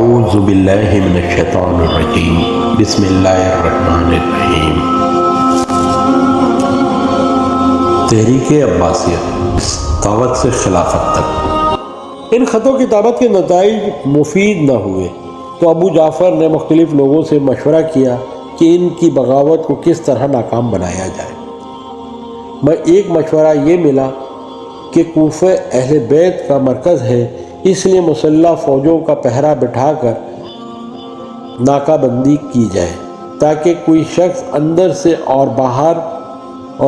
اعوذ باللہ من الشیطان الرجیم بسم اللہ الرحمن الرحیم۔ تحریک عباسیہ دعوت سے خلافت تک۔ ان خطوں کی دعوت کے نتائج مفید نہ ہوئے تو ابو جعفر نے مختلف لوگوں سے مشورہ کیا کہ ان کی بغاوت کو کس طرح ناکام بنایا جائے۔ ایک مشورہ یہ ملا کہ کوفہ اہل بیت کا مرکز ہے، اس لیے مسلح فوجوں کا پہرا بٹھا کر ناکہ بندی کی جائے تاکہ کوئی شخص اندر سے اور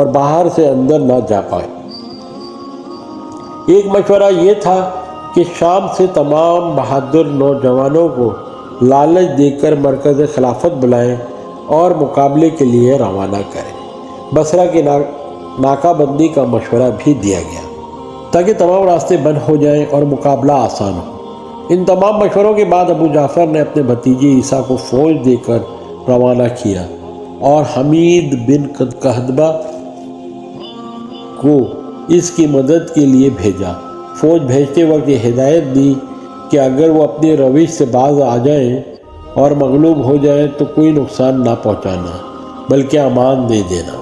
باہر سے اندر نہ جا پائے۔ ایک مشورہ یہ تھا کہ شام سے تمام بہادر نوجوانوں کو لالچ دے کر مرکز خلافت بلائیں اور مقابلے کے لیے روانہ کریں۔ بصرہ کی ناکہ بندی کا مشورہ بھی دیا گیا تاکہ تمام راستے بند ہو جائیں اور مقابلہ آسان ہو۔ ان تمام مشوروں کے بعد ابو جعفر نے اپنے بھتیجے عیسیٰ کو فوج دے کر روانہ کیا اور حمید بن قہطبہ کو اس کی مدد کے لیے بھیجا۔ فوج بھیجتے وقت یہ ہدایت دی کہ اگر وہ اپنی روش سے باز آ جائیں اور مغلوب ہو جائیں تو کوئی نقصان نہ پہنچانا بلکہ امان دے دینا۔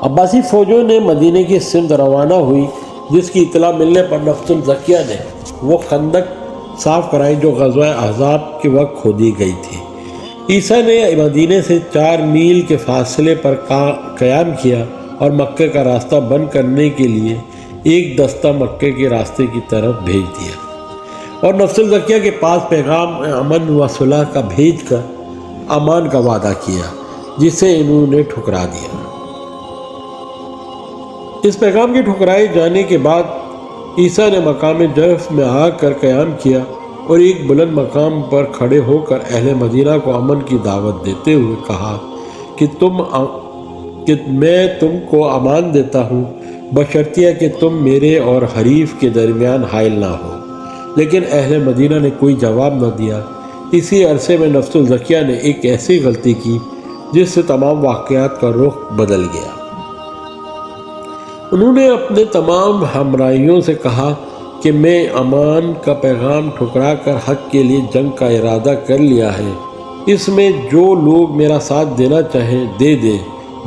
عباسی فوجوں نے مدینے کی سمت روانہ ہوئی، جس کی اطلاع ملنے پر نفس الزکیہ نے وہ خندق صاف کرائی جو غزوہ احزاب کے وقت کھودی گئی تھی۔ عیسیٰ نے مدینے سے 4 میل کے فاصلے پر قیام کیا اور مکہ کا راستہ بند کرنے کے لیے ایک دستہ مکہ کے راستے کی طرف بھیج دیا اور نفس الزکیہ کے پاس پیغام امن و صلح کا بھیج کر امان کا وعدہ کیا، جسے انہوں نے ٹھکرا دیا۔ اس پیغام کے ٹھکرائے جانے کے بعد عیسیٰ نے مقام جرف میں آ کر قیام کیا اور ایک بلند مقام پر کھڑے ہو کر اہل مدینہ کو امن کی دعوت دیتے ہوئے کہا کہ میں تم کو امان دیتا ہوں بشرطیہ کہ تم میرے اور حریف کے درمیان حائل نہ ہو۔ لیکن اہل مدینہ نے کوئی جواب نہ دیا۔ اسی عرصے میں نفس الزکیہ نے ایک ایسی غلطی کی جس سے تمام واقعات کا رخ بدل گیا۔ انہوں نے اپنے تمام ہمراہیوں سے کہا کہ میں امان کا پیغام ٹھکرا کر حق کے لیے جنگ کا ارادہ کر لیا ہے، اس میں جو لوگ میرا ساتھ دینا چاہیں دے دیں،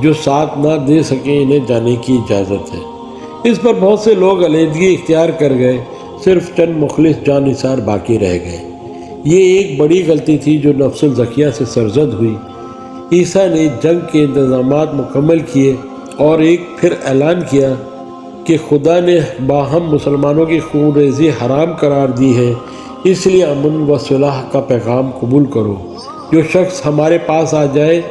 جو ساتھ نہ دے سکیں انہیں جانے کی اجازت ہے۔ اس پر بہت سے لوگ علیحدگی اختیار کر گئے، صرف چند مخلص جاں نثار باقی رہ گئے۔ یہ ایک بڑی غلطی تھی جو نفس الزکیہ سے سرزد ہوئی۔ عیسیٰ نے جنگ کے انتظامات مکمل کیے اور ایک پھر اعلان کیا کہ خدا نے باہم مسلمانوں کی خون ریزی حرام قرار دی ہے، اس لیے امن و صلح کا پیغام قبول کرو۔ جو شخص ہمارے پاس آ جائے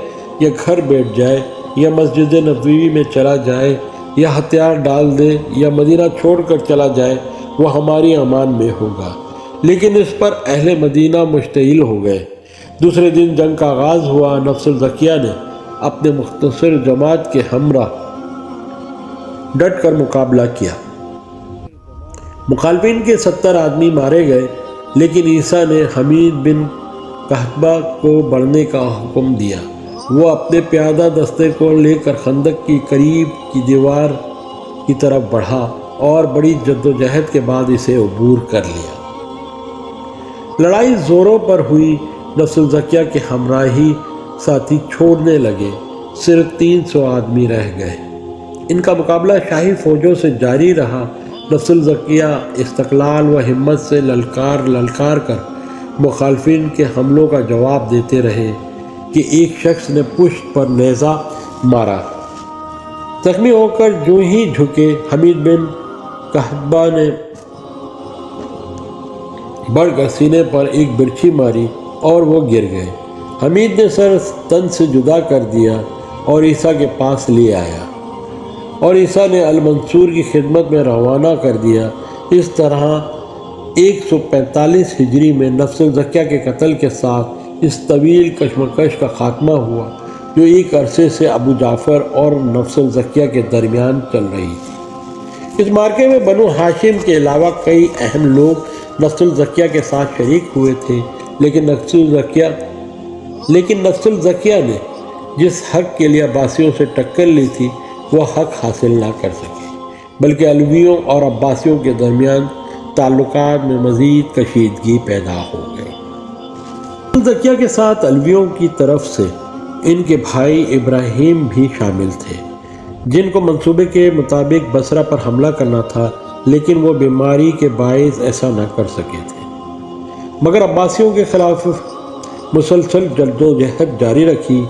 یا گھر بیٹھ جائے یا مسجد نبوی میں چلا جائے یا ہتھیار ڈال دے یا مدینہ چھوڑ کر چلا جائے وہ ہماری امان میں ہوگا۔ لیکن اس پر اہل مدینہ مشتعل ہو گئے۔ دوسرے دن جنگ کا آغاز ہوا۔ نفس الزکیہ نے اپنے مختصر جماعت کے ہمراہ ڈٹ کر مقابلہ کیا۔ مخالفین کے 70 آدمی مارے گئے، لیکن عیسیٰ نے حمید بن قہطبہ کو بڑھنے کا حکم دیا۔ وہ اپنے پیادہ دستے کو لے کر خندق کی قریب کی دیوار کی طرف بڑھا اور بڑی جدوجہد کے بعد اسے عبور کر لیا۔ لڑائی زوروں پر ہوئی۔ نفس الزکیہ کے ہمراہی ساتھی چھوڑنے لگے، صرف 300 آدمی رہ گئے۔ ان کا مقابلہ شاہی فوجوں سے جاری رہا۔ نفس الزکیہ استقلال و ہمت سے للکار کر مخالفین کے حملوں کا جواب دیتے رہے کہ ایک شخص نے پشت پر نیزہ مارا۔ زخمی ہو کر جو ہی جھکے، حمید بن قہطبہ نے بڑھ کر سینے پر ایک برچھی ماری اور وہ گر گئے۔ حمید نے سر تن سے جدا کر دیا اور عیسیٰ کے پاس لے آیا اور عیسیٰ نے المنصور کی خدمت میں روانہ کر دیا۔ اس طرح 145 ہجری میں نفس الزکیہ کے قتل کے ساتھ اس طویل کشمکش کا خاتمہ ہوا جو ایک عرصے سے ابو جعفر اور نفس الزکیہ کے درمیان چل رہی تھی۔ اس مارکے میں بنو ہاشم کے علاوہ کئی اہم لوگ نفس الزکیہ کے ساتھ شریک ہوئے تھے، لیکن نفس الزکیہ نے جس حق کے لیے عباسیوں سے ٹکر لی تھی وہ حق حاصل نہ کر سکے، بلکہ علویوں اور عباسیوں کے درمیان تعلقات میں مزید کشیدگی پیدا ہو گئی۔ زکیہ کے ساتھ علویوں کی طرف سے ان کے بھائی ابراہیم بھی شامل تھے، جن کو منصوبے کے مطابق بصرہ پر حملہ کرنا تھا، لیکن وہ بیماری کے باعث ایسا نہ کر سکے تھے، مگر عباسیوں کے خلاف مسلسل جدوجہد جاری رکھی۔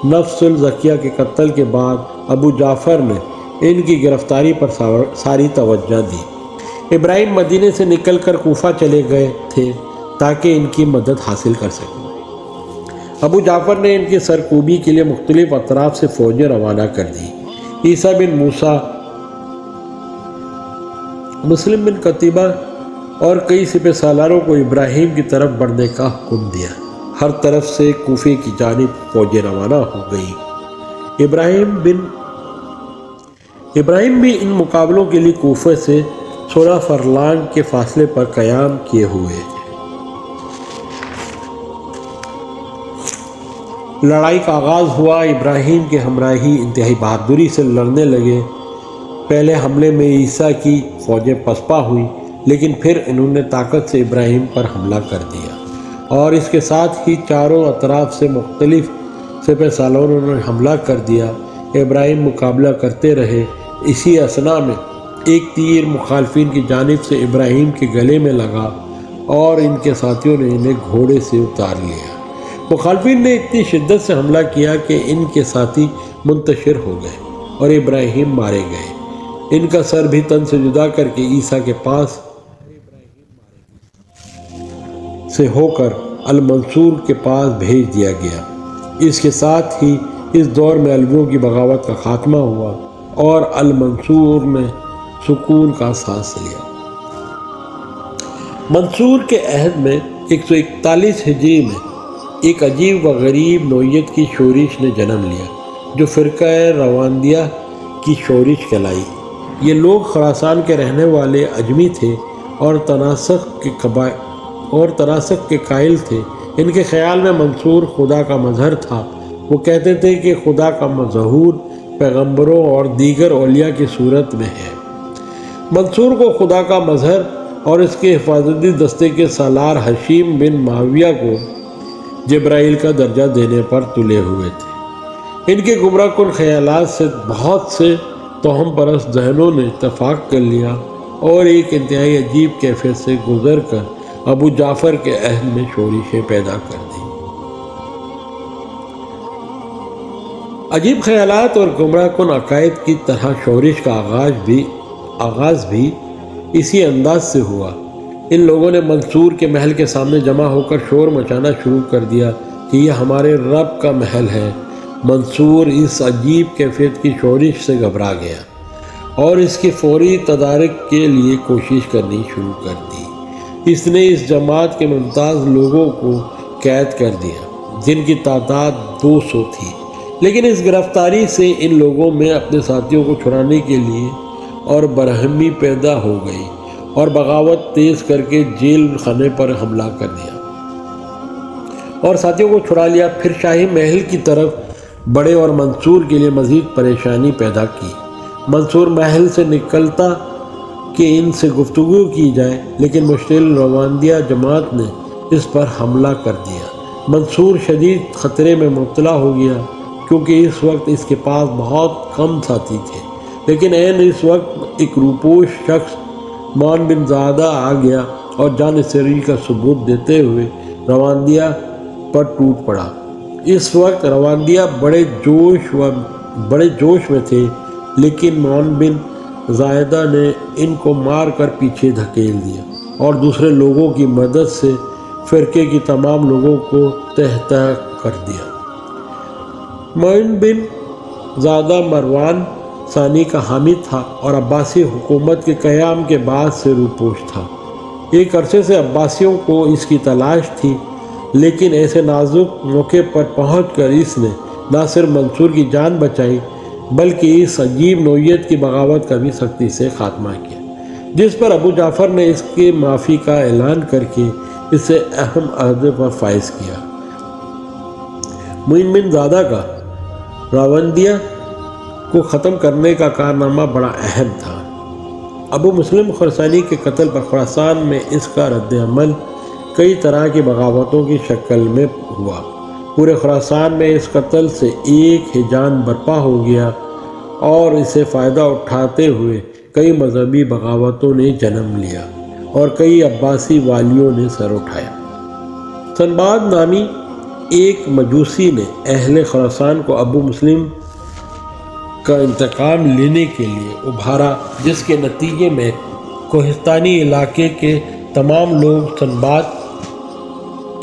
نفس الزکیہ کے قتل کے بعد ابو جعفر نے ان کی گرفتاری پر ساری توجہ دی۔ ابراہیم مدینے سے نکل کر کوفہ چلے گئے تھے تاکہ ان کی مدد حاصل کر سکیں۔ ابو جعفر نے ان کی سرکوبی کے لیے مختلف اطراف سے فوجیں روانہ کر دی۔ عیسیٰ بن موسیٰ، مسلم بن قتیبہ اور کئی سپہ سالاروں کو ابراہیم کی طرف بڑھنے کا حکم دیا۔ ہر طرف سے کوفے کی جانب فوجیں روانہ ہو گئی۔ ابراہیم بھی ان مقابلوں کے لیے کوفے سے 16 فرلانگ کے فاصلے پر قیام کیے ہوئے تھے۔ لڑائی کا آغاز ہوا۔ ابراہیم کے ہمراہی انتہائی بہادری سے لڑنے لگے۔ پہلے حملے میں عیسیٰ کی فوجیں پسپا ہوئی، لیکن پھر انہوں نے طاقت سے ابراہیم پر حملہ کر دیا، اور اس کے ساتھ ہی چاروں اطراف سے مختلف سپہ سالاروں نے حملہ کر دیا۔ ابراہیم مقابلہ کرتے رہے۔ اسی اثناء میں ایک تیر مخالفین کی جانب سے ابراہیم کے گلے میں لگا اور ان کے ساتھیوں نے انہیں گھوڑے سے اتار لیا۔ مخالفین نے اتنی شدت سے حملہ کیا کہ ان کے ساتھی منتشر ہو گئے اور ابراہیم مارے گئے۔ ان کا سر بھی تن سے جدا کر کے عیسیٰ کے پاس سے ہو کر المنصور کے پاس بھیج دیا گیا۔ اس کے ساتھ ہی اس دور میں علویوں کی بغاوت کا خاتمہ ہوا اور المنصور نے سکون کا سانس لیا۔ منصور کے عہد میں 141 ہجری میں ایک عجیب و غریب نوعیت کی شورش نے جنم لیا جو فرقہ رواندیہ کی شورش کہلائی۔ یہ لوگ خراسان کے رہنے والے اجمی تھے اور تناسخ کے قائل تھے۔ ان کے خیال میں منصور خدا کا مظہر تھا۔ وہ کہتے تھے کہ خدا کا ظہور پیغمبروں اور دیگر اولیاء کی صورت میں ہے۔ منصور کو خدا کا مظہر اور اس کے حفاظتی دستے کے سالار حشیم بن معاویہ کو جبرائیل کا درجہ دینے پر تلے ہوئے تھے۔ ان کے گمراہ کن خیالات سے بہت سے توہم پرست ذہنوں نے اتفاق کر لیا اور ایک انتہائی عجیب کیفیت سے گزر کر ابو جعفر کے عہد میں شورشیں پیدا کر دیں۔ عجیب خیالات اور گمراہ کن عقائد کی طرح شورش کا آغاز بھی اسی انداز سے ہوا۔ ان لوگوں نے منصور کے محل کے سامنے جمع ہو کر شور مچانا شروع کر دیا کہ یہ ہمارے رب کا محل ہے۔ منصور اس عجیب کیفیت کی شورش سے گھبرا گیا اور اس کے فوری تدارک کے لیے کوشش کرنی شروع کر دی۔ اس نے اس جماعت کے ممتاز لوگوں کو قید کر دیا جن کی تعداد 200 تھی، لیکن اس گرفتاری سے ان لوگوں میں اپنے ساتھیوں کو چھڑانے کے لیے اور برہمی پیدا ہو گئی اور بغاوت تیز کر کے جیل خانے پر حملہ کر دیا اور ساتھیوں کو چھڑا لیا۔ پھر شاہی محل کی طرف بڑے اور منصور کے لیے مزید پریشانی پیدا کی۔ منصور محل سے نکلتا کہ ان سے گفتگو کی جائے، لیکن مشتعل رواندیہ جماعت نے اس پر حملہ کر دیا۔ منصور شدید خطرے میں مبتلا ہو گیا کیونکہ اس وقت اس کے پاس بہت کم ساتھی تھے، لیکن عین اس وقت ایک روپوش شخص مان بن زادہ آ گیا اور جانشینی کا ثبوت دیتے ہوئے رواندیہ پر ٹوٹ پڑا۔ اس وقت رواندیہ بڑے جوش میں تھے، لیکن مان بن زائدہ نے ان کو مار کر پیچھے دھکیل دیا اور دوسرے لوگوں کی مدد سے فرقے کی تمام لوگوں کو تہہ کر دیا۔ مان بن زادہ مروان ثانی کا حامی تھا اور عباسی حکومت کے قیام کے بعد سے روپوش تھا۔ ایک عرصے سے عباسیوں کو اس کی تلاش تھی، لیکن ایسے نازک موقع پر پہنچ کر اس نے نہ صرف منصور کی جان بچائی بلکہ اس عجیب نوعیت کی بغاوت کا بھی سختی سے خاتمہ کیا، جس پر ابو جعفر نے اس کے معافی کا اعلان کر کے اسے اہم عہدے پر فائز کیا۔ معین بن زادہ کا راوندیہ کو ختم کرنے کا کارنامہ بڑا اہم تھا۔ ابو مسلم خراسانی کے قتل پر خراسان میں اس کا رد عمل کئی طرح کی بغاوتوں کی شکل میں ہوا۔ پورے خراسان میں اس قتل سے ایک ہیجان برپا ہو گیا اور اسے فائدہ اٹھاتے ہوئے کئی مذہبی بغاوتوں نے جنم لیا اور کئی عباسی والیوں نے سر اٹھایا۔ سنباد نامی ایک مجوسی نے اہل خراسان کو ابو مسلم کا انتقام لینے کے لیے ابھارا، جس کے نتیجے میں کوہستانی علاقے کے تمام لوگ سنباد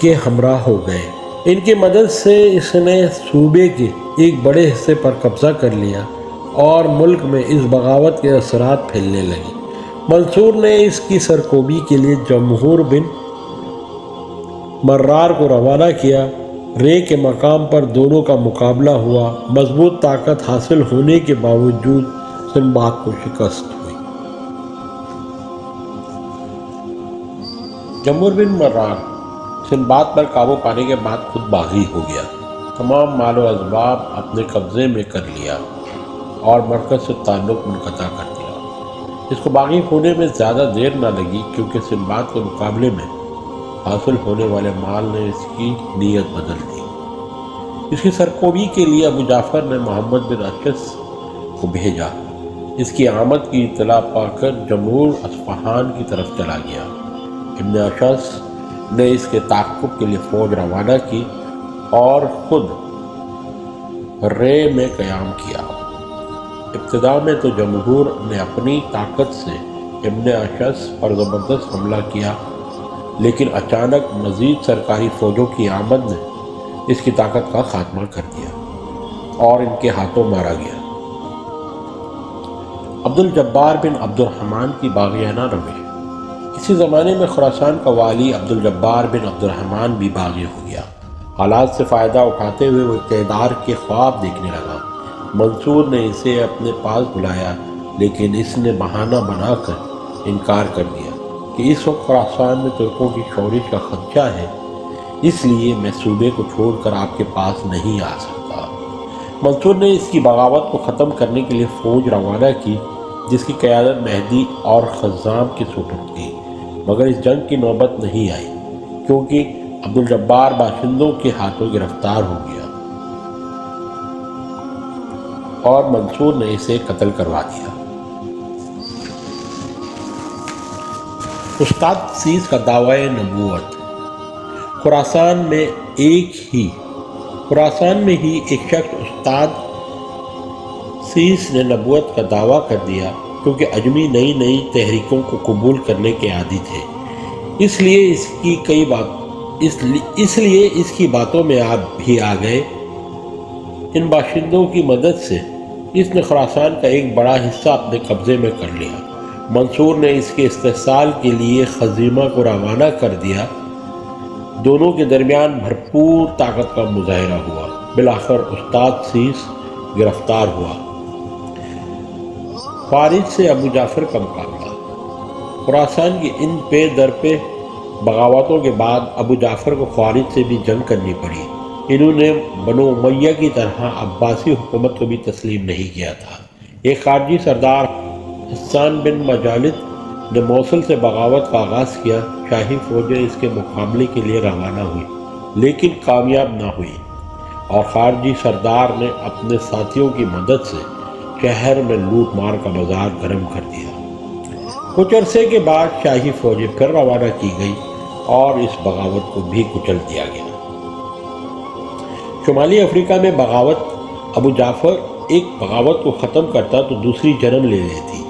کے ہمراہ ہو گئے۔ ان کی مدد سے اس نے صوبے کے ایک بڑے حصے پر قبضہ کر لیا اور ملک میں اس بغاوت کے اثرات پھیلنے لگے۔ منصور نے اس کی سرکوبی کے لیے جمہور بن مرار کو روانہ کیا۔ رے کے مقام پر دونوں کا مقابلہ ہوا۔ مضبوط طاقت حاصل ہونے کے باوجود سنباد کو شکست ہوئی۔ جمہور بن مرار سنباد پر قابو پانے کے بعد خود باغی ہو گیا، تمام مال و اسباب اپنے قبضے میں کر لیا اور مرکز سے تعلق منقطع کر دیا۔ اس کو باغی ہونے میں زیادہ دیر نہ لگی، کیونکہ سنباد کے مقابلے میں حاصل ہونے والے مال نے اس کی نیت بدل دی۔ اس کی سرکوبی کے لیے ابو جعفر نے محمد بن اشعث کو بھیجا۔ اس کی آمد کی اطلاع پا کر جمہور اصفہان کی طرف چلا گیا۔ ابن اشعث نے اس کے تعاقب کے لیے فوج روانہ کی اور خود رے میں قیام کیا۔ ابتدا میں تو جمہور نے اپنی طاقت سے ابن اشعث پر زبردست حملہ کیا، لیکن اچانک مزید سرکاری فوجوں کی آمد نے اس کی طاقت کا خاتمہ کر دیا اور ان کے ہاتھوں مارا گیا۔ عبد الجبار بن عبد الرحمن کی باغیانہ روش۔ اسی زمانے میں خراسان کا والی عبد الجبار بن عبد الرحمن بھی باغی ہو گیا۔ حالات سے فائدہ اٹھاتے ہوئے وہ اقتدار کے خواب دیکھنے لگا۔ منصور نے اسے اپنے پاس بلایا، لیکن اس نے بہانہ بنا کر انکار کر دیا کہ اس وقت خراسان میں ترکوں کی شورش کا خدشہ ہے، اس لیے میں صوبے کو چھوڑ کر آپ کے پاس نہیں آ سکتا۔ منصور نے اس کی بغاوت کو ختم کرنے کے لیے فوج روانہ کی، جس کی قیادت مہدی اور خزام کی سپرد کی، مگر اس جنگ کی نوبت نہیں آئی، کیونکہ عبد الجبار باشندوں کے ہاتھوں گرفتار ہو گیا اور منصور نے اسے قتل کروا دیا۔ استاد سیس کا دعوی نبوت۔ خراسان میں ہی ایک شخص استاد سیس نے نبوت کا دعویٰ کر دیا، کیونکہ اجمی نئی تحریکوں کو قبول کرنے کے عادی تھے، اس لیے اس کی باتوں میں آپ بھی آ گئے۔ ان باشندوں کی مدد سے اس نے خراسان کا ایک بڑا حصہ اپنے قبضے میں کر لیا۔ منصور نے اس کے استحصال کے لیے خزیمہ کو روانہ کر دیا۔ دونوں کے درمیان بھرپور طاقت کا مظاہرہ ہوا۔ بالآخر استاد سیس گرفتار ہوا۔ خارج سے ابو جعفر کا مقابلہ۔ خراسان کی ان پے در پہ بغاوتوں کے بعد ابو جعفر کو خارج سے بھی جنگ کرنی پڑی۔ انہوں نے بنو امیہ کی طرح عباسی حکومت کو بھی تسلیم نہیں کیا تھا۔ ایک خارجی سردار حسان بن مجالد نے موصل سے بغاوت کا آغاز کیا۔ شاہی فوجیں اس کے مقابلے کے لیے روانہ ہوئی، لیکن کامیاب نہ ہوئی، اور خارجی سردار نے اپنے ساتھیوں کی مدد سے شہر میں لوٹ مار کا بازار گرم کر دیا۔ کچھ عرصے کے بعد شاہی فوجیں پھر روانہ کی گئی اور اس بغاوت کو بھی کچل دیا گیا۔ شمالی افریقہ میں بغاوت۔ ابو جعفر ایک بغاوت کو ختم کرتا تو دوسری جنم لے لیتی،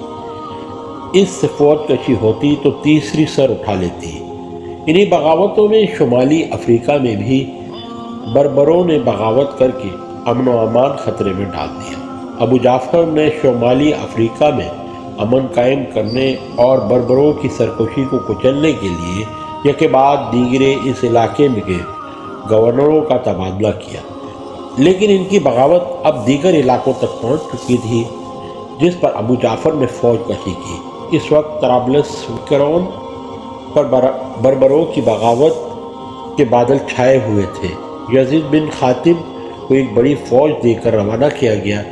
اس سے فوج کشی ہوتی تو تیسری سر اٹھا لیتی۔ انہی بغاوتوں میں شمالی افریقہ میں بھی بربروں نے بغاوت کر کے امن و امان خطرے میں ڈال دیا۔ ابو جعفر نے شمالی افریقہ میں امن قائم کرنے اور بربروں کی سرکشی کو کچلنے کے لیے یکے بعد دیگرے اس علاقے میں کے گورنروں کا تبادلہ کیا، لیکن ان کی بغاوت اب دیگر علاقوں تک پہنچ چکی تھی، جس پر ابو جعفر نے فوج کشی کی۔ اس وقت طرابلس وکرون پر بربروں کی بغاوت کے بادل چھائے ہوئے تھے۔ یزید بن خاتم کو ایک بڑی فوج دے کر روانہ کیا گیا۔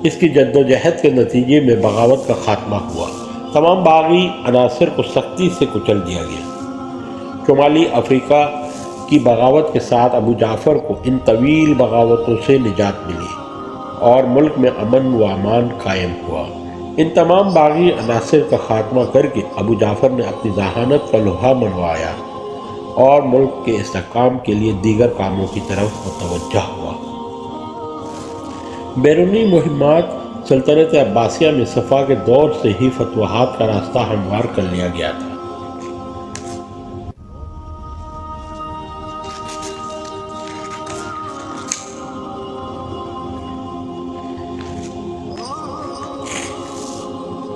اس کی جدوجہد کے نتیجے میں بغاوت کا خاتمہ ہوا تمام باغی عناصر کو سختی سے کچل دیا گیا۔ شمالی افریقہ کی بغاوت کے ساتھ ابو جعفر کو ان طویل بغاوتوں سے نجات ملی اور ملک میں امن و امان قائم ہوا۔ ان تمام باغی عناصر کا خاتمہ کر کے ابو جعفر نے اپنی ذہانت کا لوہا منوایا اور ملک کے استحکام کے لیے دیگر کاموں کی طرف متوجہ ہوا۔ بیرونی مہمات سلطنت عباسیہ میں صفا کے دور سے ہی فتوحات کا راستہ ہموار کر لیا گیا تھا۔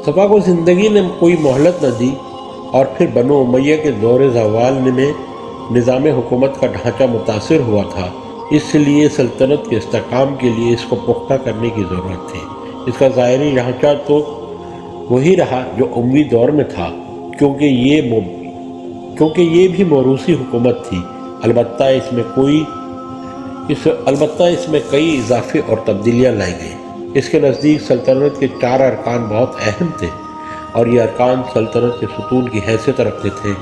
صفا کو زندگی نے کوئی مہلت نہ دی اور پھر بنو امیہ کے دور زوال میں نظام حکومت کا ڈھانچہ متاثر ہوا تھا، اس لیے سلطنت کے استحکام کے لیے اس کو پختہ کرنے کی ضرورت تھی۔ اس کا ظاہری ڈھانچہ تو وہی رہا جو اموی دور میں تھا، کیونکہ یہ بھی موروثی حکومت تھی، البتہ اس میں کئی اضافے اور تبدیلیاں لائی گئیں۔ اس کے نزدیک سلطنت کے 4 ارکان بہت اہم تھے اور یہ ارکان سلطنت کے ستون کی حیثیت رکھتے تھے۔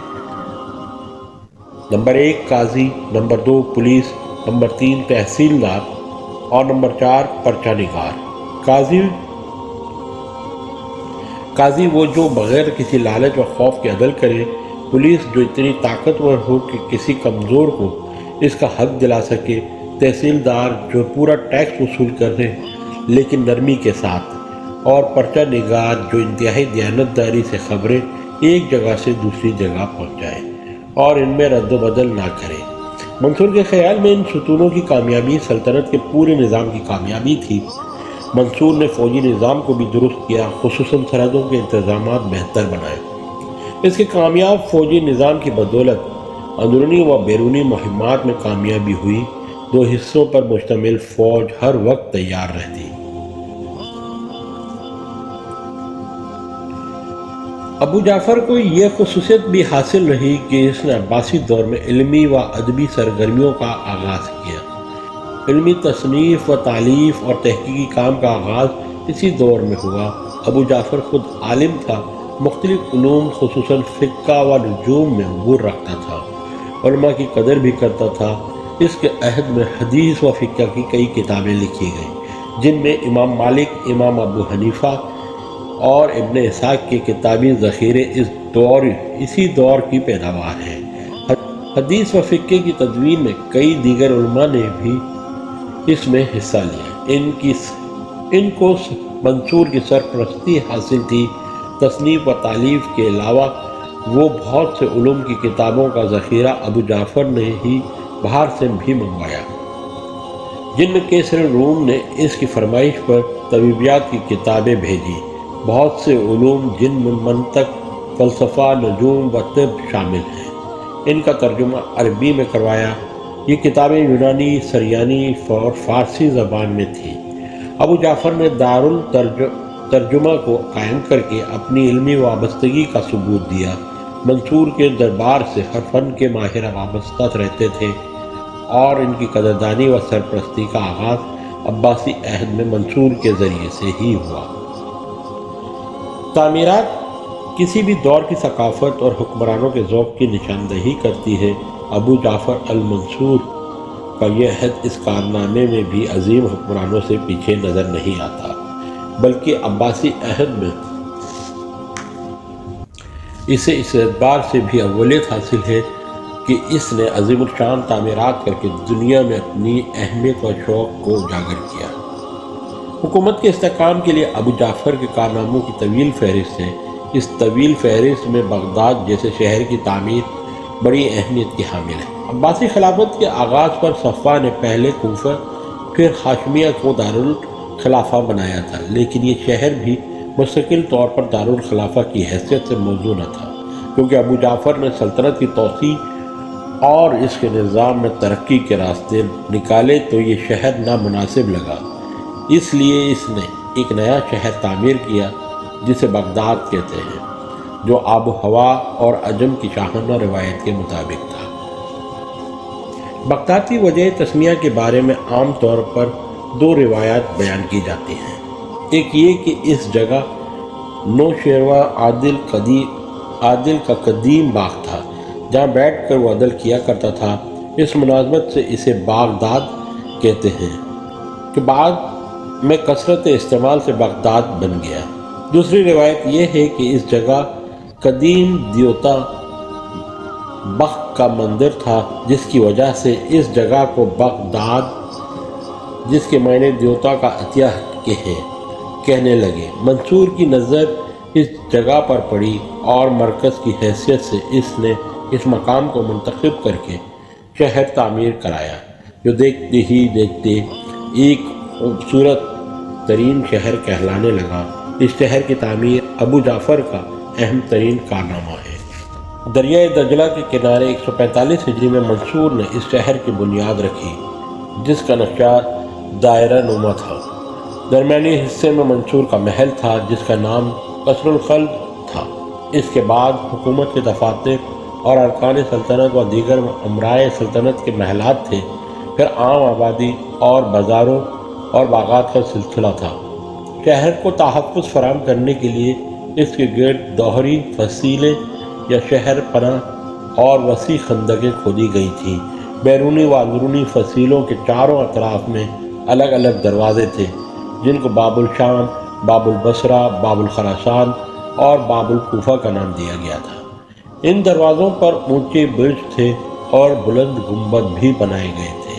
نمبر 1 قاضی، نمبر 2 پولیس، نمبر 3 تحصیلدار اور نمبر 4 پرچہ نگار۔ قاضی وہ جو بغیر کسی لالچ و خوف کے عدل کرے، پولیس جو اتنی طاقتور ہو کہ کسی کمزور کو اس کا حق دلا سکے، تحصیلدار جو پورا ٹیکس وصول کرے لیکن نرمی کے ساتھ، اور پرچہ نگار جو انتہائی دیانتداری سے خبریں ایک جگہ سے دوسری جگہ پہنچائے اور ان میں رد و بدل نہ کرے۔ منصور کے خیال میں ان ستونوں کی کامیابی سلطنت کے پورے نظام کی کامیابی تھی۔ منصور نے فوجی نظام کو بھی درست کیا، خصوصاً سرحدوں کے انتظامات بہتر بنائے۔ اس کے کامیاب فوجی نظام کی بدولت اندرونی و بیرونی مہمات میں کامیابی ہوئی۔ 2 حصوں پر مشتمل فوج ہر وقت تیار رہتی۔ ابو جعفر کو یہ خصوصیت بھی حاصل رہی کہ اس نے عباسی دور میں علمی و ادبی سرگرمیوں کا آغاز کیا۔ علمی تصنیف و تالیف اور تحقیقی کام کا آغاز اسی دور میں ہوا۔ ابو جعفر خود عالم تھا، مختلف علوم خصوصاً فقہ و نجوم میں عبور رکھتا تھا، علماء کی قدر بھی کرتا تھا۔ اس کے عہد میں حدیث و فقہ کی کئی کتابیں لکھی گئیں، جن میں امام مالک، امام ابو حنیفہ اور ابن اسحاق کے کتابی ذخیرے اسی دور کی پیداوار ہیں۔ حدیث و فقہ کی تدوین میں کئی دیگر علماء نے بھی اس میں حصہ لیا۔ ان کو منصور کی سرپرستی حاصل تھی۔ تصنیف و تالیف کے علاوہ وہ بہت سے علوم کی کتابوں کا ذخیرہ ابو جعفر نے ہی باہر سے بھی منگوایا۔ جن کیسر روم نے اس کی فرمائش پر طبیبیات کی کتابیں بھیجی۔ بہت سے علوم جن میں منطق، فلسفہ، نجوم و طب شامل ہیں، ان کا ترجمہ عربی میں کروایا۔ یہ کتابیں یونانی، سریانی اور فارسی زبان میں تھیں۔ ابو جعفر نے دارالترجمہ کو قائم کر کے اپنی علمی وابستگی کا ثبوت دیا۔ منصور کے دربار سے ہر فن کے ماہر وابستہ رہتے تھے اور ان کی قدردانی و سرپرستی کا آغاز عباسی عہد میں منصور کے ذریعے سے ہی ہوا۔ تعمیرات کسی بھی دور کی ثقافت اور حکمرانوں کے ذوق کی نشاندہی کرتی ہے۔ ابو جعفر المنصور کا یہ عہد اس کارنامے میں بھی عظیم حکمرانوں سے پیچھے نظر نہیں آتا، بلکہ عباسی عہد میں اسے اس اعتبار سے بھی اولیت حاصل ہے کہ اس نے عظیم الشان تعمیرات کر کے دنیا میں اپنی اہمیت و شوق کو اجاگر کیا۔ حکومت کے استحکام کے لیے ابو جعفر کے کارناموں کی طویل فہرست ہے۔ اس طویل فہرست میں بغداد جیسے شہر کی تعمیر بڑی اہمیت کی حامل ہے۔ عباسی خلافت کے آغاز پر صفوہ نے پہلے کوفہ پھر ہاشمیہ کو دارالخلافہ بنایا تھا، لیکن یہ شہر بھی مستقل طور پر دارالخلافہ کی حیثیت سے موزوں نہ تھا، کیونکہ ابو جعفر نے سلطنت کی توسیع اور اس کے نظام میں ترقی کے راستے نکالے تو یہ شہر نامناسب لگا۔ اس لیے اس نے ایک نیا شہر تعمیر کیا جسے بغداد کہتے ہیں، جو آب و ہوا اور عجم کی شاہانہ روایت کے مطابق تھا۔ بغداد کی وجہ تسمیہ کے بارے میں عام طور پر 2 روایات بیان کی جاتی ہیں۔ ایک یہ کہ اس جگہ نوشیروہ عادل کا قدیم باغ تھا جہاں بیٹھ کر وہ عدل کیا کرتا تھا۔ اس مناسبت سے اسے بغداد کہتے ہیں کہ بعد میں کثرت استعمال سے بغداد بن گیا۔ دوسری روایت یہ ہے کہ اس جگہ قدیم دیوتا بخت کا مندر تھا، جس کی وجہ سے اس جگہ کو بغداد، جس کے معنی دیوتا کا عطیہ کے ہیں، کہنے لگے۔ منصور کی نظر اس جگہ پر پڑی اور مرکز کی حیثیت سے اس نے اس مقام کو منتخب کر کے شہر تعمیر کرایا، جو دیکھتے ہی دیکھتے ایک خوبصورت ترین شہر کہلانے لگا۔ اس شہر کی تعمیر ابو جعفر کا اہم ترین کارنامہ ہے۔ دریائے دجلہ کے کنارے 145 ہجری میں منصور نے اس شہر کی بنیاد رکھی، جس کا نقشہ دائرہ نما تھا۔ درمیانی حصے میں منصور کا محل تھا، جس کا نام قصر الخلد تھا۔ اس کے بعد حکومت کے دفاتر اور ارکان سلطنت و دیگر امرائے سلطنت کے محلات تھے۔ پھر عام آبادی اور بازاروں اور باغات کا سلسلہ تھا۔ شہر کو تحفظ فراہم کرنے کے لیے اس کے گرد دوہری فصیلیں یا شہر پناہ اور وسیع خندقیں کھودی گئی تھیں۔ بیرونی و اندرونی فصیلوں کے چاروں اطراف میں الگ الگ دروازے تھے، جن کو باب الشام، باب البصرہ، باب الخراسان اور باب الکوفہ کا نام دیا گیا تھا۔ ان دروازوں پر اونچے برج تھے اور بلند گنبد بھی بنائے گئے تھے۔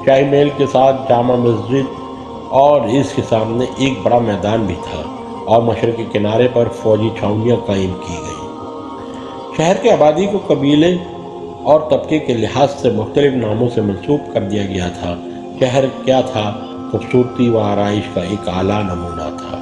شاہی محل کے ساتھ جامع مسجد اور اس کے سامنے ایک بڑا میدان بھی تھا، اور مشرقی کنارے پر فوجی چھاؤنیاں قائم کی گئیں۔ شہر کے آبادی کو قبیلے اور طبقے کے لحاظ سے مختلف ناموں سے منسوب کر دیا گیا تھا۔ شہر کیا تھا؟ خوبصورتی و آرائش کا ایک اعلیٰ نمونہ تھا۔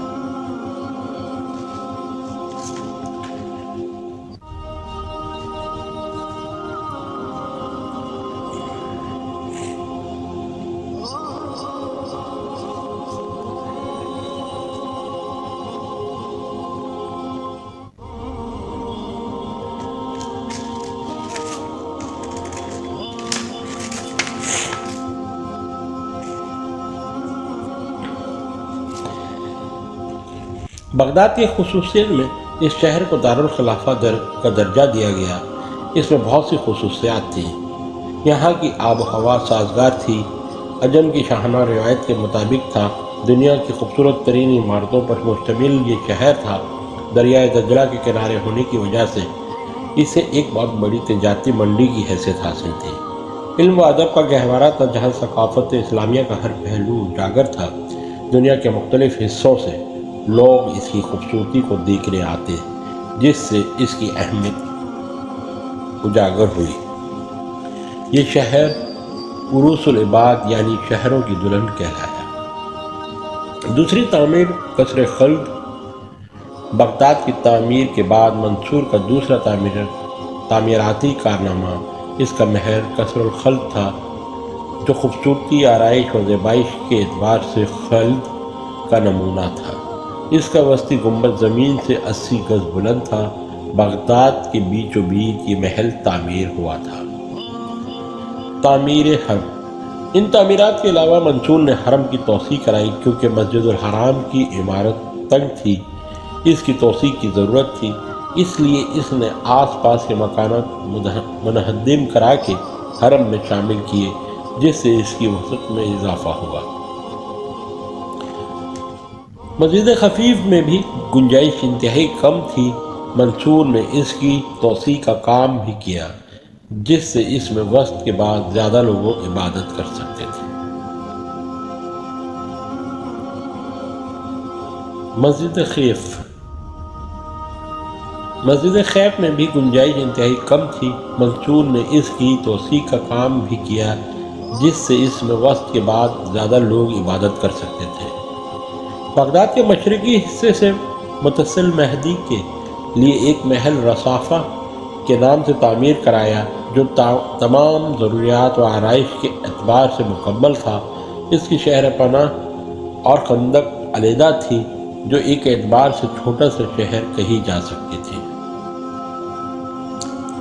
بغداد کی خصوصیت میں اس شہر کو دارالخلافہ کا درجہ دیا گیا۔ اس میں بہت سی خصوصیات تھیں۔ یہاں کی آب و ہوا سازگار تھی۔ عجم کی شاہانہ روایت کے مطابق تھا۔ دنیا کی خوبصورت ترین عمارتوں پر مشتمل یہ شہر تھا۔ دریائے دجلہ کے کنارے ہونے کی وجہ سے اسے ایک بہت بڑی تجارتی منڈی کی حیثیت حاصل تھی۔ علم و ادب کا گہوارہ تھا، جہاں ثقافت اسلامیہ کا ہر پہلو اجاگر تھا۔ دنیا کے مختلف حصوں سے لوگ اس کی خوبصورتی کو دیکھنے آتے، جس سے اس کی اہمیت اجاگر ہوئی۔ یہ شہر عروس العباد یعنی شہروں کی دلہن کہلایا۔ دوسری تعمیر قصر خلد۔ بغداد کی تعمیر کے بعد منصور کا دوسرا تعمیراتی کارنامہ اس کا محل قصر الخلد تھا، جو خوبصورتی، آرائش و زیبائش کے اعتبار سے خلد کا نمونہ تھا۔ اس کا وسطی گنبد زمین سے 80 گز بلند تھا۔ بغداد کے بیچ و بیچ یہ محل تعمیر ہوا تھا۔ تعمیر حرم۔ ان تعمیرات کے علاوہ منصور نے حرم کی توسیع کرائی، کیونکہ مسجد الحرام کی عمارت تنگ تھی، اس کی توسیع کی ضرورت تھی۔ اس لیے اس نے آس پاس کے مکانات منہدم کرا کے حرم میں شامل کیے، جس سے اس کی وسعت میں اضافہ ہوا۔ مسجد خفیف میں بھی گنجائش انتہائی کم تھی۔ منصور نے اس کی توسیع کا کام بھی کیا، جس سے اس میں وقت کے بعد زیادہ لوگ عبادت کر سکتے تھے۔ مسجد خیف۔ مسجد خیف میں بھی گنجائش انتہائی کم تھی۔ منصور نے اس کی توسیع کا کام بھی کیا، جس سے اس میں وقت کے بعد زیادہ لوگ عبادت کر سکتے تھے۔ بغداد کے مشرقی حصے سے متصل مہدی کے لیے ایک محل رصافہ کے نام سے تعمیر کرایا، جو تمام ضروریات و آرائش کے اعتبار سے مکمل تھا۔ اس کی شہر پناہ اور خندق علیحدہ تھی، جو ایک اعتبار سے چھوٹا سا شہر کہی جا سکتی تھی۔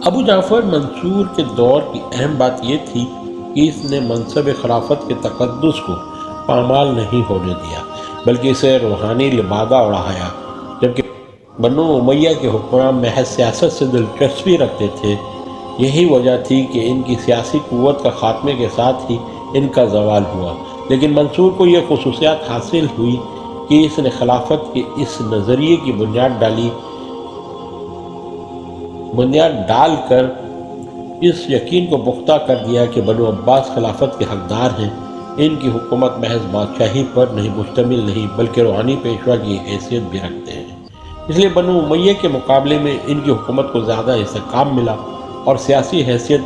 ابو جعفر منصور کے دور کی اہم بات یہ تھی کہ اس نے منصب خلافت کے تقدس کو پامال نہیں ہونے دیا، بلکہ اسے روحانی لبادہ اڑایا، جبکہ بنو امیہ کے حکمران محض سیاست سے دلچسپی رکھتے تھے۔ یہی وجہ تھی کہ ان کی سیاسی قوت کا خاتمے کے ساتھ ہی ان کا زوال ہوا، لیکن منصور کو یہ خصوصیات حاصل ہوئی کہ اس نے خلافت کے اس نظریے کی بنیاد ڈال کر اس یقین کو پختہ کر دیا کہ بنو عباس خلافت کے حقدار ہیں۔ ان کی حکومت محض بادشاہی پر مشتمل نہیں بلکہ روحانی پیشوا کی حیثیت بھی رکھتے ہیں۔ اس لیے بنو امیہ کے مقابلے میں ان کی حکومت کو زیادہ استحکام ملا اور سیاسی حیثیت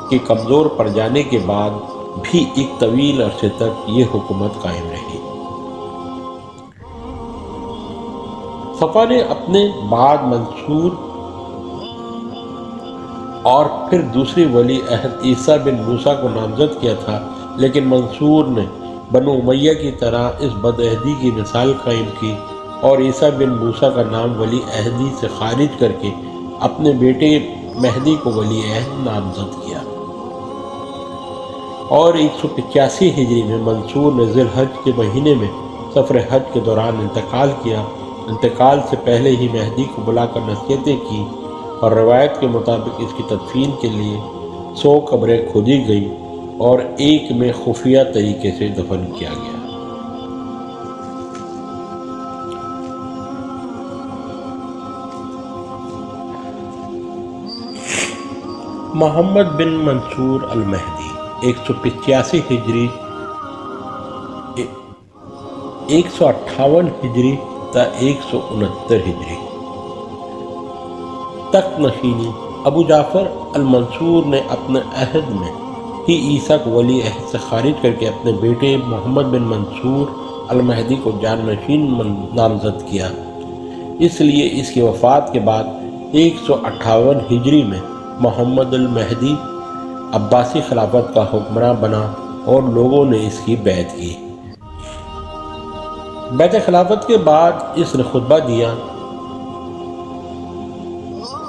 کے کمزور پڑ جانے کے بعد بھی ایک طویل عرصے تک یہ حکومت قائم رہی۔ صفا نے اپنے بعد منصور اور پھر دوسری ولی عہد عیسیٰ بن موسیٰ کو نامزد کیا تھا، لیکن منصور نے بنو امیہ کی طرح اس بدعہدی کی مثال قائم کی اور عیسیٰ بن موسیٰ کا نام ولی عہدی سے خارج کر کے اپنے بیٹے مہدی کو ولی عہد نامزد کیا۔ اور 185 ہجری میں منصور نے ذی الحج کے مہینے میں سفر حج کے دوران انتقال کیا۔ انتقال سے پہلے ہی مہدی کو بلا کر نصیحتیں کی اور روایت کے مطابق اس کی تدفین کے لیے 100 قبریں کھودی گئیں اور ایک میں خفیہ طریقے سے دفن کیا گیا۔ محمد بن منصور المہدی 185 ہجری 158 ہجری تا 169 ہجری تخت نشینی۔ ابو جعفر المنصور نے اپنے عہد میں ہی عیسیٰ کو ولی عہد سے خارج کر کے اپنے بیٹے محمد بن منصور المہدی کو جانشین نامزد کیا۔ اس لیے اس کی وفات کے بعد 158 ہجری میں محمد المہدی عباسی خلافت کا حکمراں بنا اور لوگوں نے اس کی بیعت کی۔ بیعت خلافت کے بعد اس نے خطبہ دیا: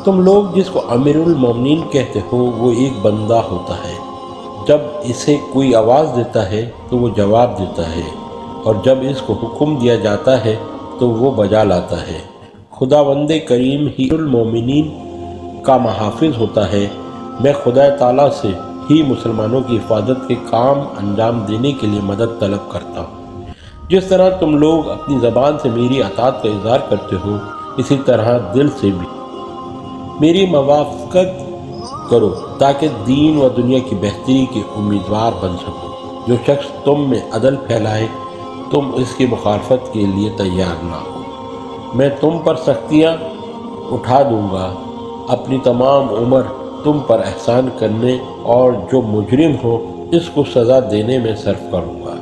تم لوگ جس کو امیر المومنین کہتے ہو وہ ایک بندہ ہوتا ہے، جب اسے کوئی آواز دیتا ہے تو وہ جواب دیتا ہے، اور جب اس کو حکم دیا جاتا ہے تو وہ بجا لاتا ہے۔ خداوند کریم ہی المومنین کا محافظ ہوتا ہے۔ میں خدا تعالیٰ سے ہی مسلمانوں کی حفاظت کے کام انجام دینے کے لیے مدد طلب کرتا ہوں۔ جس طرح تم لوگ اپنی زبان سے میری اطاعت کا اظہار کرتے ہو، اسی طرح دل سے بھی میری موافقت کرو تاکہ دین و دنیا کی بہتری کے امیدوار بن سکو۔ جو شخص تم میں عدل پھیلائے تم اس کی مخالفت کے لیے تیار نہ ہو۔ میں تم پر سختیاں اٹھا دوں گا، اپنی تمام عمر تم پر احسان کرنے اور جو مجرم ہو اس کو سزا دینے میں صرف کروں گا۔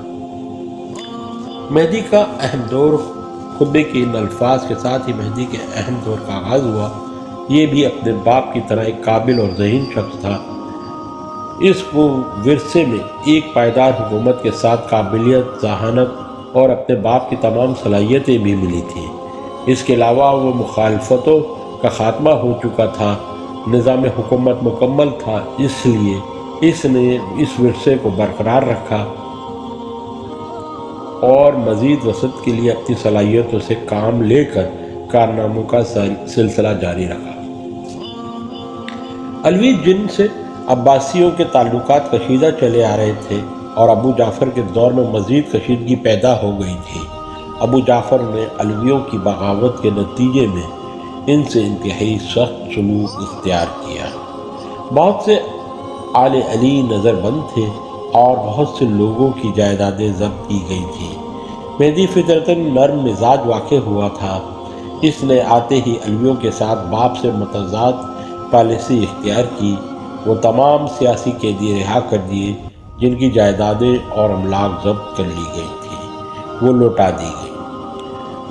مہدی کا اہم دور خطبے کے ان الفاظ کے ساتھ ہی مہدی کے اہم دور کا آغاز ہوا۔ یہ بھی اپنے باپ کی طرح ایک قابل اور ذہین شخص تھا۔ اس کو ورثے میں ایک پائیدار حکومت کے ساتھ قابلیت، ذہانت اور اپنے باپ کی تمام صلاحیتیں بھی ملی تھیں۔ اس کے علاوہ وہ مخالفتوں کا خاتمہ ہو چکا تھا، نظام حکومت مکمل تھا، اس لیے اس نے اس ورثے کو برقرار رکھا اور مزید وسعت کے لیے اپنی صلاحیتوں سے کام لے کر کارناموں کا سلسلہ جاری رکھا۔ علوی جن سے عباسیوں کے تعلقات کشیدہ چلے آ رہے تھے اور ابو جعفر کے دور میں مزید کشیدگی پیدا ہو گئی تھی۔ ابو جعفر نے علویوں کی بغاوت کے نتیجے میں ان سے انتہائی سخت سلوک اختیار کیا۔ بہت سے آل علی نظر بند تھے اور بہت سے لوگوں کی جائیدادیں ضبط کی گئی تھیں۔ مہدی فطرتاً نرم مزاج واقع ہوا تھا۔ اس نے آتے ہی علویوں کے ساتھ باپ سے متضاد پالیسی اختیار کی۔ وہ تمام سیاسی قیدی رہا کر دیے جن کی جائیدادیں اور املاک ضبط کر لی گئی تھیں، وہ لوٹا دی گئی۔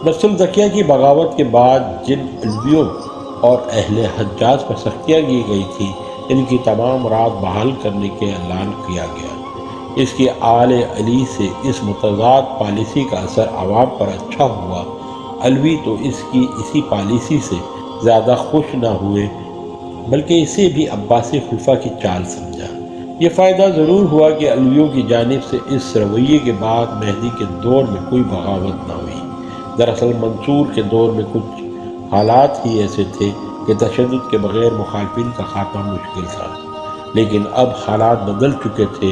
نفس الزکیہ کی بغاوت کے بعد جن علویوں اور اہل حجاز پر سختیاں کی گئی تھیں ان کی تمام رات بحال کرنے کے اعلان کیا گیا۔ اس کی آل علی سے اس متضاد پالیسی کا اثر عوام پر اچھا ہوا۔ علوی تو اس کی اسی پالیسی سے زیادہ خوش نہ ہوئے بلکہ اسے بھی عباسی خلفاء کی چال سمجھا۔ یہ فائدہ ضرور ہوا کہ علویوں کی جانب سے اس رویے کے بعد مہدی کے دور میں کوئی بغاوت نہ ہوئی۔ دراصل منصور کے دور میں کچھ حالات ہی ایسے تھے کہ تشدد کے بغیر مخالفین کا خاتمہ مشکل تھا، لیکن اب حالات بدل چکے تھے،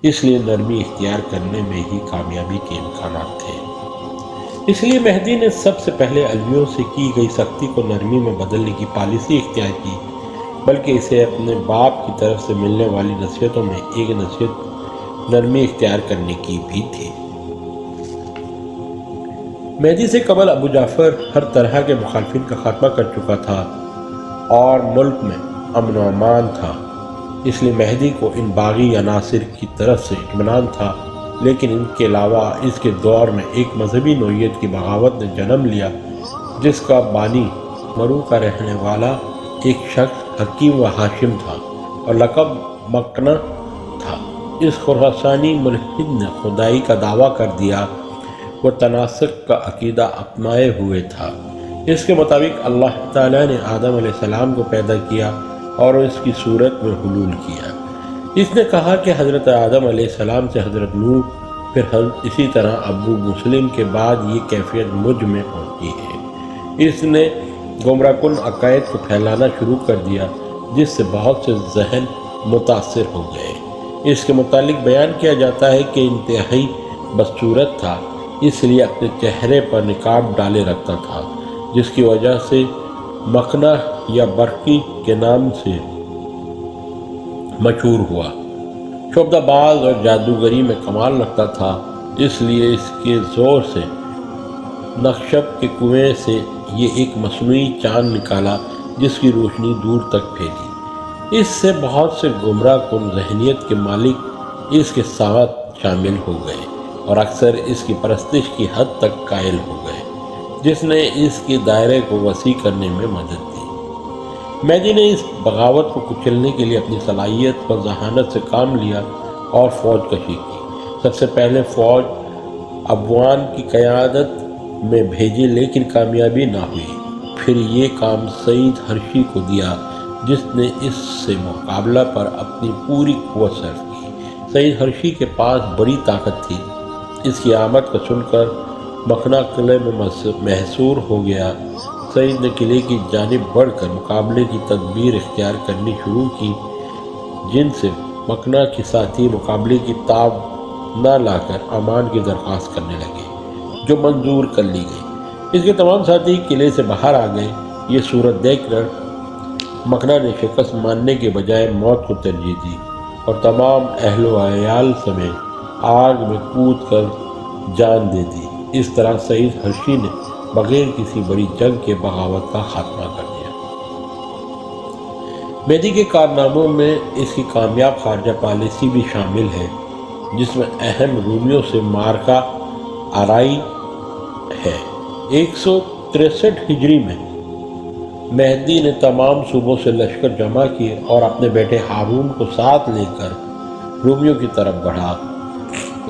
اس لیے نرمی اختیار کرنے میں ہی کامیابی کے امکانات تھے۔ اس لیے مہدی نے سب سے پہلے علویوں سے کی گئی سختی کو نرمی میں بدلنے کی پالیسی اختیار کی، بلکہ اسے اپنے باپ کی طرف سے ملنے والی نصیحتوں میں ایک نصیحت نرمی اختیار کرنے کی بھی تھی۔ مہدی سے قبل ابو جعفر ہر طرح کے مخالفین کا خاتمہ کر چکا تھا اور ملک میں امن و امان تھا، اس لیے مہدی کو ان باغی عناصر کی طرف سے اطمینان تھا، لیکن ان کے علاوہ اس کے دور میں ایک مذہبی نوعیت کی بغاوت نے جنم لیا جس کا بانی مرو کا رہنے والا ایک شخص حکیم و ہاشم تھا اور لقب مکنا تھا۔ اس خراسانی ملحد نے خدائی کا دعویٰ کر دیا، وہ تناسخ کا عقیدہ اپنائے ہوئے تھا۔ اس کے مطابق اللہ تعالیٰ نے آدم علیہ السلام کو پیدا کیا اور اس کی صورت میں حلول کیا۔ اس نے کہا کہ حضرت آدم علیہ السلام سے حضرت نوح، پھر اسی طرح ابو مسلم کے بعد یہ کیفیت مجھ میں پہنچی ہے۔ اس نے گمراہ کن عقائد کو پھیلانا شروع کر دیا جس سے بہت سے ذہن متاثر ہو گئے۔ اس کے متعلق بیان کیا جاتا ہے کہ انتہائی بدصورت تھا، اس لیے اپنے چہرے پر نقاب ڈالے رکھتا تھا، جس کی وجہ سے مکنا یا برقی کے نام سے مشہور ہوا۔ شعبدہ باز اور جادوگری میں کمال رکھتا تھا، اس لیے اس کے زور سے نخشب کے کنویں سے یہ ایک مصنوعی چاند نکالا جس کی روشنی دور تک پھیلی۔ اس سے بہت سے گمراہ کن ذہنیت کے مالک اس کے ساتھ شامل ہو گئے اور اکثر اس کی پرستش کی حد تک قائل ہو گئے، جس نے اس کے دائرے کو وسیع کرنے میں مدد دی۔ مہدی نے اس بغاوت کو کچلنے کے لیے اپنی صلاحیت و ذہانت سے کام لیا اور فوج کشی کی۔ سب سے پہلے فوج ابوان کی قیادت میں بھیجی لیکن کامیابی نہ ہوئی۔ پھر یہ کام سعید حرشی کو دیا جس نے اس سے مقابلہ پر اپنی پوری قوت صرف کی۔ سعید حرشی کے پاس بڑی طاقت تھی، اس کی آمد کو سن کر مکنا قلعے میں محصور ہو گیا۔ سعید نے قلعے کی جانب بڑھ کر مقابلے کی تدبیر اختیار کرنی شروع کی، جن سے مکنا کے ساتھی مقابلے کی تاب نہ لا کر امان کی درخواست کرنے لگے، جو منظور کر لی گئی۔ اس کے تمام ساتھی قلعے سے باہر آ گئے۔ یہ صورت دیکھ کر مکنا نے شکست ماننے کے بجائے موت کو ترجیح دی اور تمام اہل و عیال سمیت آگ میں کود کر جان دے دی۔ اس طرح سعید حرشی نے بغیر کسی بڑی جنگ کے بغاوت کا خاتمہ کر دیا۔ مہدی کے کارناموں میں اس کی کامیاب خارجہ پالیسی بھی شامل ہے، جس میں اہم رومیوں سے مارکہ آرائی ہے۔ 163 ہجری میں مہدی نے تمام صوبوں سے لشکر جمع کیے اور اپنے بیٹے ہارون کو ساتھ لے کر رومیوں کی طرف بڑھا۔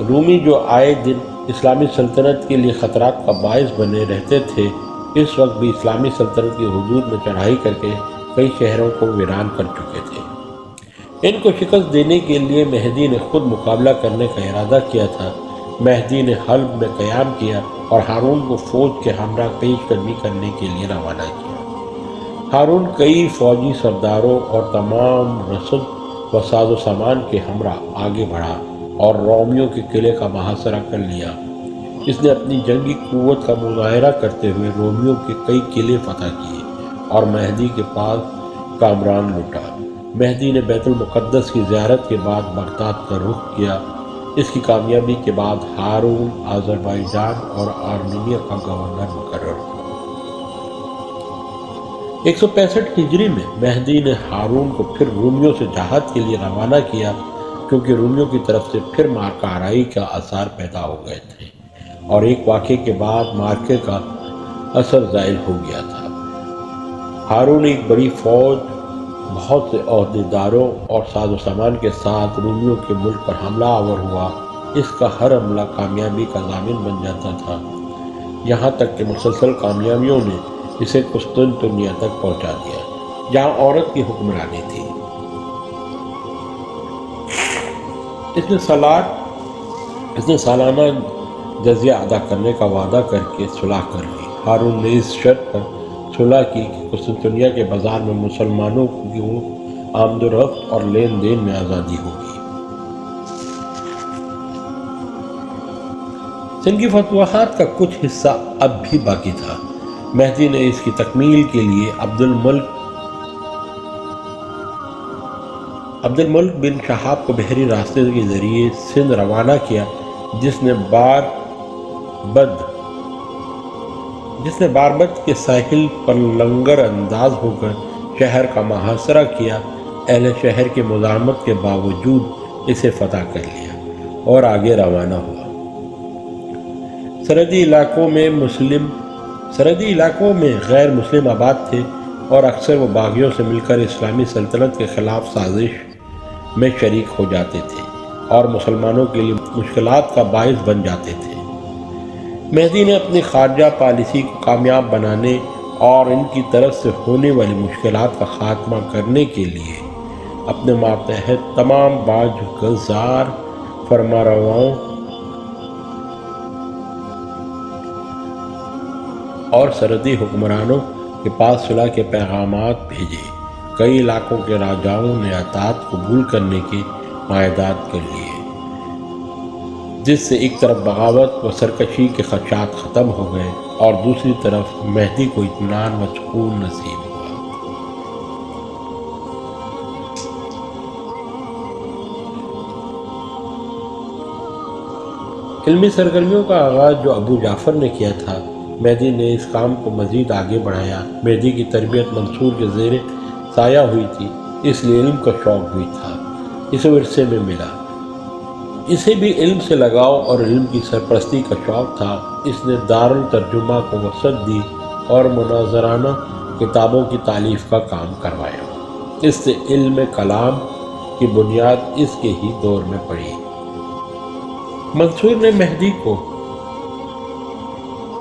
رومی جو آئے دن اسلامی سلطنت کے لیے خطرات کا باعث بنے رہتے تھے، اس وقت بھی اسلامی سلطنت کی حدود میں چڑھائی کر کے کئی شہروں کو ویران کر چکے تھے۔ ان کو شکست دینے کے لیے مہدی نے خود مقابلہ کرنے کا ارادہ کیا تھا۔ مہدی نے حلب میں قیام کیا اور ہارون کو فوج کے ہمراہ پیش قدمی کرنے کے لیے روانہ کیا۔ ہارون کئی فوجی سرداروں اور تمام رسد و ساز و سامان کے ہمراہ آگے بڑھا اور رومیوں کے قلعے کا محاصرہ کر لیا۔ اس نے اپنی جنگی قوت کا مظاہرہ کرتے ہوئے رومیوں کے کئی قلعے فتح کیے اور مہدی کے پاس کامران لوٹا۔ مہدی نے بیت المقدس کی زیارت کے بعد بغداد کا رخ کیا۔ اس کی کامیابی کے بعد ہارون آذربائیجان اور آرمینیا کا گورنر مقرر ہوا۔ 165 ہجری میں مہدی نے ہارون کو پھر رومیوں سے جہاد کے لیے روانہ کیا، کیونکہ رومیوں کی طرف سے پھر مارکہ آرائی کا آثار پیدا ہو گئے تھے اور ایک واقعے کے بعد مارکے کا اثر زائل ہو گیا تھا۔ ہارون ایک بڑی فوج، بہت سے عہدیداروں اور ساز و سامان کے ساتھ رومیوں کے ملک پر حملہ آور ہوا۔ اس کا ہر حملہ کامیابی کا ضامن بن جاتا تھا، یہاں تک کہ مسلسل کامیابیوں نے اسے قسطنطنیہ تک پہنچا دیا، جہاں عورت کی حکمرانی تھی۔ اس نے سالانہ جزیہ ادا کرنے کا وعدہ کر کے صلح کر لی۔ ہارون نے اس شرط پر صلح کی کہ قسطنطنیہ کے بازار میں مسلمانوں کی آمد و رفت اور لین دین میں آزادی ہوگی۔ سندھ کی فتوحات کا کچھ حصہ اب بھی باقی تھا۔ مہدی نے اس کی تکمیل کے لیے عبد الملک بن شہاب کو بحری راستے کے ذریعے سندھ روانہ کیا، جس نے باربد کے ساحل پر لنگر انداز ہو کر شہر کا محاصرہ کیا۔ اہل شہر کی مزاحمت کے باوجود اسے فتح کر لیا اور آگے روانہ ہوا۔ سرحدی علاقوں میں غیر مسلم آباد تھے اور اکثر وہ باغیوں سے مل کر اسلامی سلطنت کے خلاف سازش میں شریک ہو جاتے تھے اور مسلمانوں کے لیے مشکلات کا باعث بن جاتے تھے۔ مہدی نے اپنی خارجہ پالیسی کو کامیاب بنانے اور ان کی طرف سے ہونے والی مشکلات کا خاتمہ کرنے کے لیے اپنے ماتحت تمام باجگزار فرمانرواؤں اور سرحدی حکمرانوں کے پاس صلح کے پیغامات بھیجے۔ کئی علاقوں کے راجاؤں نے اطاعت قبول کرنے کے معاہدات کر لیے، جس سے ایک طرف بغاوت و سرکشی کے خدشات ختم ہو گئے اور دوسری طرف مہدی کو اطمینان و سکون نصیب ہوا۔ علمی سرگرمیوں کا آغاز جو ابو جعفر نے کیا تھا، مہدی نے اس کام کو مزید آگے بڑھایا۔ مہدی کی تربیت منصور کے زیر سایہ ہوئی تھی، اس لیے علم کا شوق بھی تھا، اسے ورثے میں ملا۔ اسے بھی علم سے لگاؤ اور علم کی سرپرستی کا شوق تھا۔ اس نے دارالترجمہ کو وسعت دی اور مناظرانہ کتابوں کی تالیف کا کام کروایا۔ اس سے علم کلام کی بنیاد اس کے ہی دور میں پڑی۔ منصور نے مہدی کو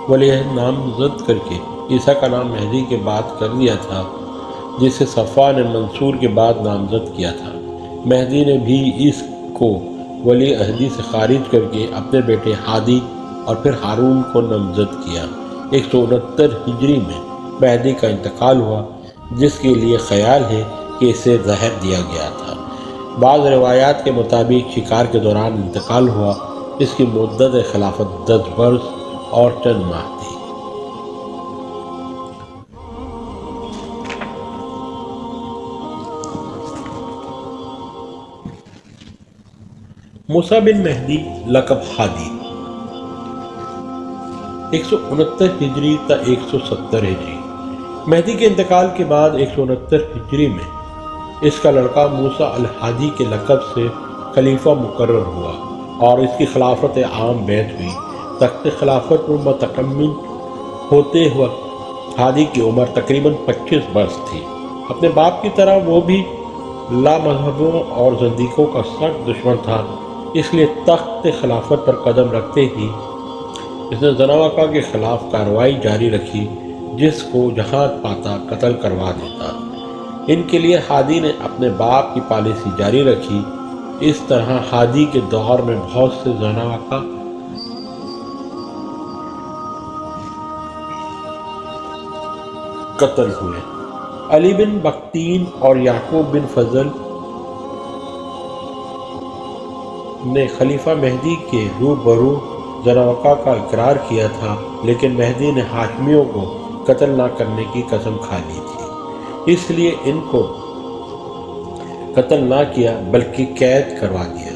ولی عہد نامزد کر کے عیسیٰ کا نام مہدی کے بعد کر دیا تھا، جسے صفوان نے منصور کے بعد نامزد کیا تھا۔ مہدی نے بھی اس کو ولی عہدی سے خارج کر کے اپنے بیٹے ہادی اور پھر ہارون کو نامزد کیا۔ 169 ہجری میں مہدی کا انتقال ہوا، جس کے لیے خیال ہے کہ اسے زہر دیا گیا تھا۔ بعض روایات کے مطابق شکار کے دوران انتقال ہوا۔ اس کی مدت خلافت 10 برس اور چند ماہ تھی۔ موسیٰ بن مہدی لقب ہادی 169 ہجری تا 170 ہجری۔ مہدی کے انتقال کے بعد 169 ہجری میں اس کا لڑکا موسیٰ الہادی کے لقب سے خلیفہ مقرر ہوا اور اس کی خلافت عام بیعت ہوئی۔ تخت خلافت پر متکمل ہوتے وقت ہادی کی عمر تقریباً 25 برس تھی۔ اپنے باپ کی طرح وہ بھی لا مذہبوں اور زندیقوں کا سخت دشمن تھا، اس لیے تخت خلافت پر قدم رکھتے ہی اس نے زناوقہ کے خلاف کارروائی جاری رکھی، جس کو جہاں پاتا قتل کروا دیتا۔ ان کے لیے ہادی نے اپنے باپ کی پالیسی جاری رکھی۔ اس طرح ہادی کے دور میں بہت سے زناوقہ قتل ہوئے۔ علی بن بختین اور یعقوب بن فضل نے خلیفہ مہدی کے روبرو زناوقہ کا اقرار کیا تھا، لیکن مہدی نے ہاشمیوں کو قتل نہ کرنے کی قسم کھا لی تھی، اس لیے ان کو قتل نہ کیا بلکہ قید کروا دیا،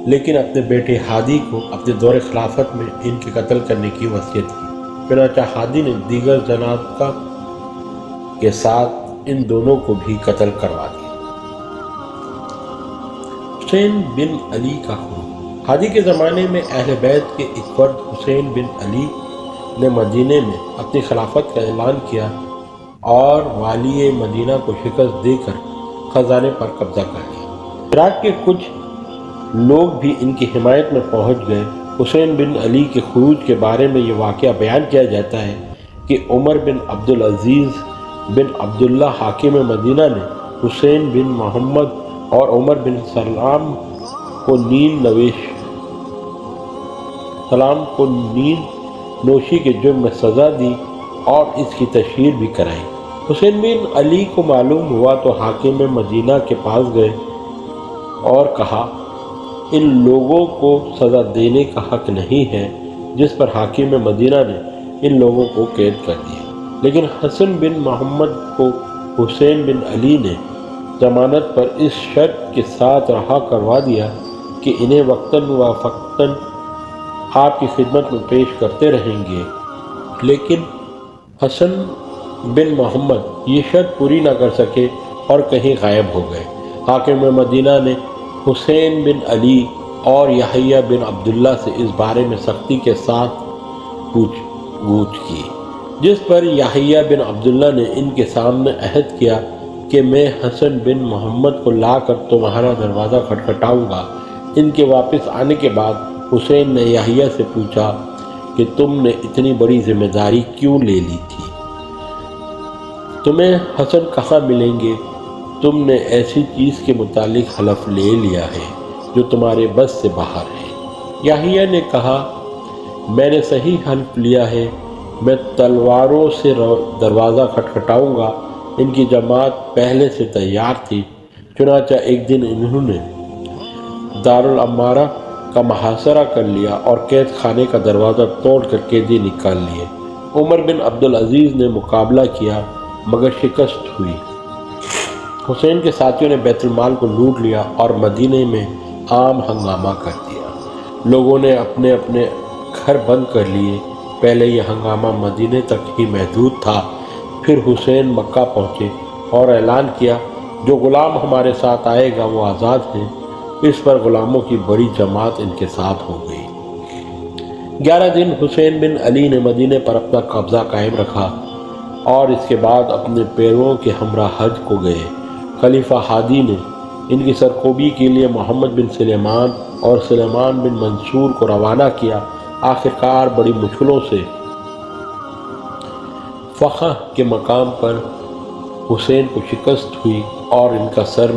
لیکن اپنے بیٹے ہادی کو اپنے دور خلافت میں ان کے قتل کرنے کی وصیت کی۔ چنانچہ ہادی نے دیگر زناوقہ کے ساتھ ان دونوں کو بھی قتل کروا دیا۔ حسین بن علی کا خروج۔ ہادی کے زمانے میں اہل بیت کے ایک فرد حسین بن علی نے مدینے میں اپنی خلافت کا اعلان کیا اور والی مدینہ کو شکست دے کر خزانے پر قبضہ کر لیا۔ عراق کے کچھ لوگ بھی ان کی حمایت میں پہنچ گئے۔ حسین بن علی کے خروج کے بارے میں یہ واقعہ بیان کیا جاتا ہے کہ عمر بن عبدالعزیز بن عبداللہ حاکم مدینہ نے حسین بن محمد اور عمر بن سلام کو نیند نوشی کے جرم میں سزا دی اور اس کی تشہیر بھی کرائی۔ حسین بن علی کو معلوم ہوا تو حاکم مدینہ کے پاس گئے اور کہا ان لوگوں کو سزا دینے کا حق نہیں ہے، جس پر حاکم مدینہ نے ان لوگوں کو قید کر دیا، لیکن حسن بن محمد کو حسین بن علی نے ضمانت پر اس شرط کے ساتھ رہا کروا دیا کہ انہیں وقتاً و فوقتاً آپ کی خدمت میں پیش کرتے رہیں گے، لیکن حسن بن محمد یہ شرط پوری نہ کر سکے اور کہیں غائب ہو گئے۔ حاکم مدینہ نے حسین بن علی اور یحییٰ بن عبداللہ سے اس بارے میں سختی کے ساتھ پوچھ گچھ کی، جس پر یحییٰ بن عبداللہ نے ان کے سامنے عہد کیا کہ میں حسن بن محمد کو لا کر تمہارا دروازہ کھٹکھٹاؤں گا۔ ان کے واپس آنے کے بعد حسین نے یحییٰ سے پوچھا کہ تم نے اتنی بڑی ذمہ داری کیوں لے لی تھی؟ تمہیں حسن کہاں ملیں گے؟ تم نے ایسی چیز کے متعلق حلف لے لیا ہے جو تمہارے بس سے باہر ہے۔ یحییٰ نے کہا میں نے صحیح حلف لیا ہے، میں تلواروں سے دروازہ کھٹکھٹاؤں گا۔ ان کی جماعت پہلے سے تیار تھی، چنانچہ ایک دن انہوں نے دارالعمارہ کا محاصرہ کر لیا اور قید خانے کا دروازہ توڑ کر قیدی نکال لیے۔ عمر بن عبدالعزیز نے مقابلہ کیا مگر شکست ہوئی۔ حسین کے ساتھیوں نے بیت المال کو لوٹ لیا اور مدینے میں عام ہنگامہ کر دیا۔ لوگوں نے اپنے اپنے گھر بند کر لیے۔ پہلے یہ ہنگامہ مدینے تک ہی محدود تھا، پھر حسین مکہ پہنچے اور اعلان کیا جو غلام ہمارے ساتھ آئے گا وہ آزاد ہے۔ اس پر غلاموں کی بڑی جماعت ان کے ساتھ ہو گئی۔ 11 دن حسین بن علی نے مدینے پر اپنا قبضہ قائم رکھا اور اس کے بعد اپنے پیرووں کے ہمراہ حج کو گئے۔ خلیفہ ہادی نے ان کی سرکوبی کے لیے محمد بن سلیمان اور سلیمان بن منصور کو روانہ کیا۔ آخرکار بڑی مشکلوں سے فقہ کے مقام پر حسین کو شکست ہوئی اور ان کا سر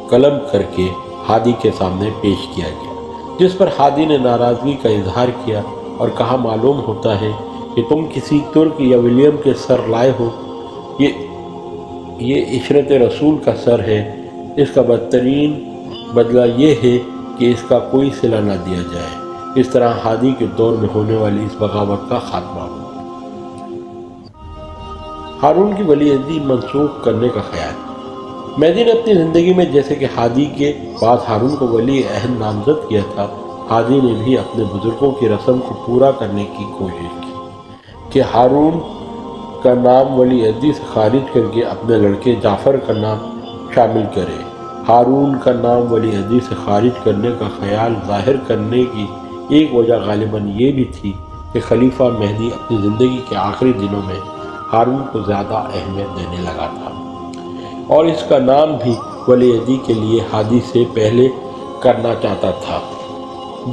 قلم کر کے ہادی کے سامنے پیش کیا گیا، جس پر ہادی نے ناراضگی کا اظہار کیا اور کہا معلوم ہوتا ہے کہ تم کسی ترک یا ولیم کے سر لائے ہو، یہ عشرت رسول کا سر ہے۔ اس کا بدترین بدلہ یہ ہے کہ اس کا کوئی صلہ نہ دیا جائے۔ اس طرح ہادی کے دور میں ہونے والی اس بغاوت کا خاتمہ ہوا۔ ہارون کی ولی عہدی منسوخ کرنے کا خیال۔ مہدی نے اپنی زندگی میں جیسے کہ ہادی کے بعد ہارون کو ولی عہد نامزد کیا تھا، ہادی نے بھی اپنے بزرگوں کی رسم کو پورا کرنے کی کوشش کی کہ ہارون کا نام ولی عہدی سے خارج کر کے اپنے لڑکے جعفر کا نام شامل کرے۔ ہارون کا نام ولی عہدی سے خارج کرنے کا خیال ظاہر کرنے کی ایک وجہ غالباً یہ بھی تھی کہ خلیفہ مہدی اپنی زندگی کے آخری دنوں میں ہارون کو زیادہ اہمیت دینے لگا تھا اور اس کا نام بھی ولی عہدی کے لیے ہادی سے پہلے کرنا چاہتا تھا۔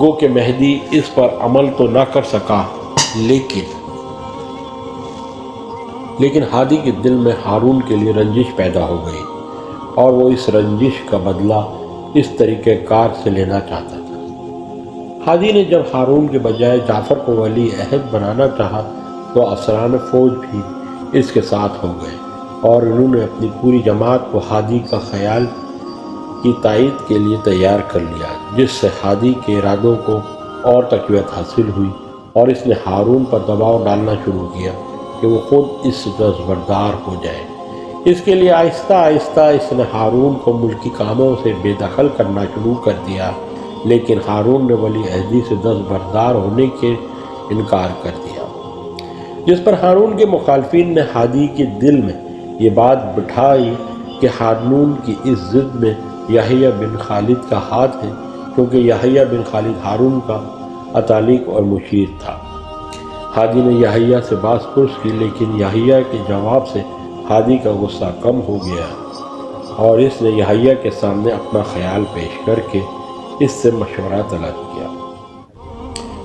گو کہ مہدی اس پر عمل تو نہ کر سکا، لیکن ہادی کے دل میں ہارون کے لیے رنجش پیدا ہو گئی اور وہ اس رنجش کا بدلہ اس طریقہ کار سے لینا چاہتا تھا۔ ہادی نے جب ہارون کے بجائے جعفر کو ولی عہد بنانا چاہا تو افسران فوج بھی اس کے ساتھ ہو گئے اور انہوں نے اپنی پوری جماعت کو ہادی کا خیال کی تائید کے لیے تیار کر لیا، جس سے ہادی کے ارادوں کو اور تقویت حاصل ہوئی اور اس نے ہارون پر دباؤ ڈالنا شروع کیا کہ وہ خود اس دستبردار ہو جائے۔ اس کے لیے آہستہ آہستہ اس نے ہارون کو ملکی کاموں سے بے دخل کرنا شروع کر دیا، لیکن ہارون نے ولی عہدی سے دستبردار ہونے کے انکار کر دیا، جس پر ہارون کے مخالفین نے ہادی کے دل میں یہ بات بٹھائی کہ ہارون کی اس ضد میں یحییٰ بن خالد کا ہاتھ ہے، کیونکہ یحییٰ بن خالد ہارون کا اتالق اور مشیر تھا۔ ہادی نے یحییٰ سے باز پرس کی، لیکن یحییٰ کے جواب سے ہادی کا غصہ کم ہو گیا اور اس نے یحییٰ کے سامنے اپنا خیال پیش کر کے اس سے مشورہ طلب کیا،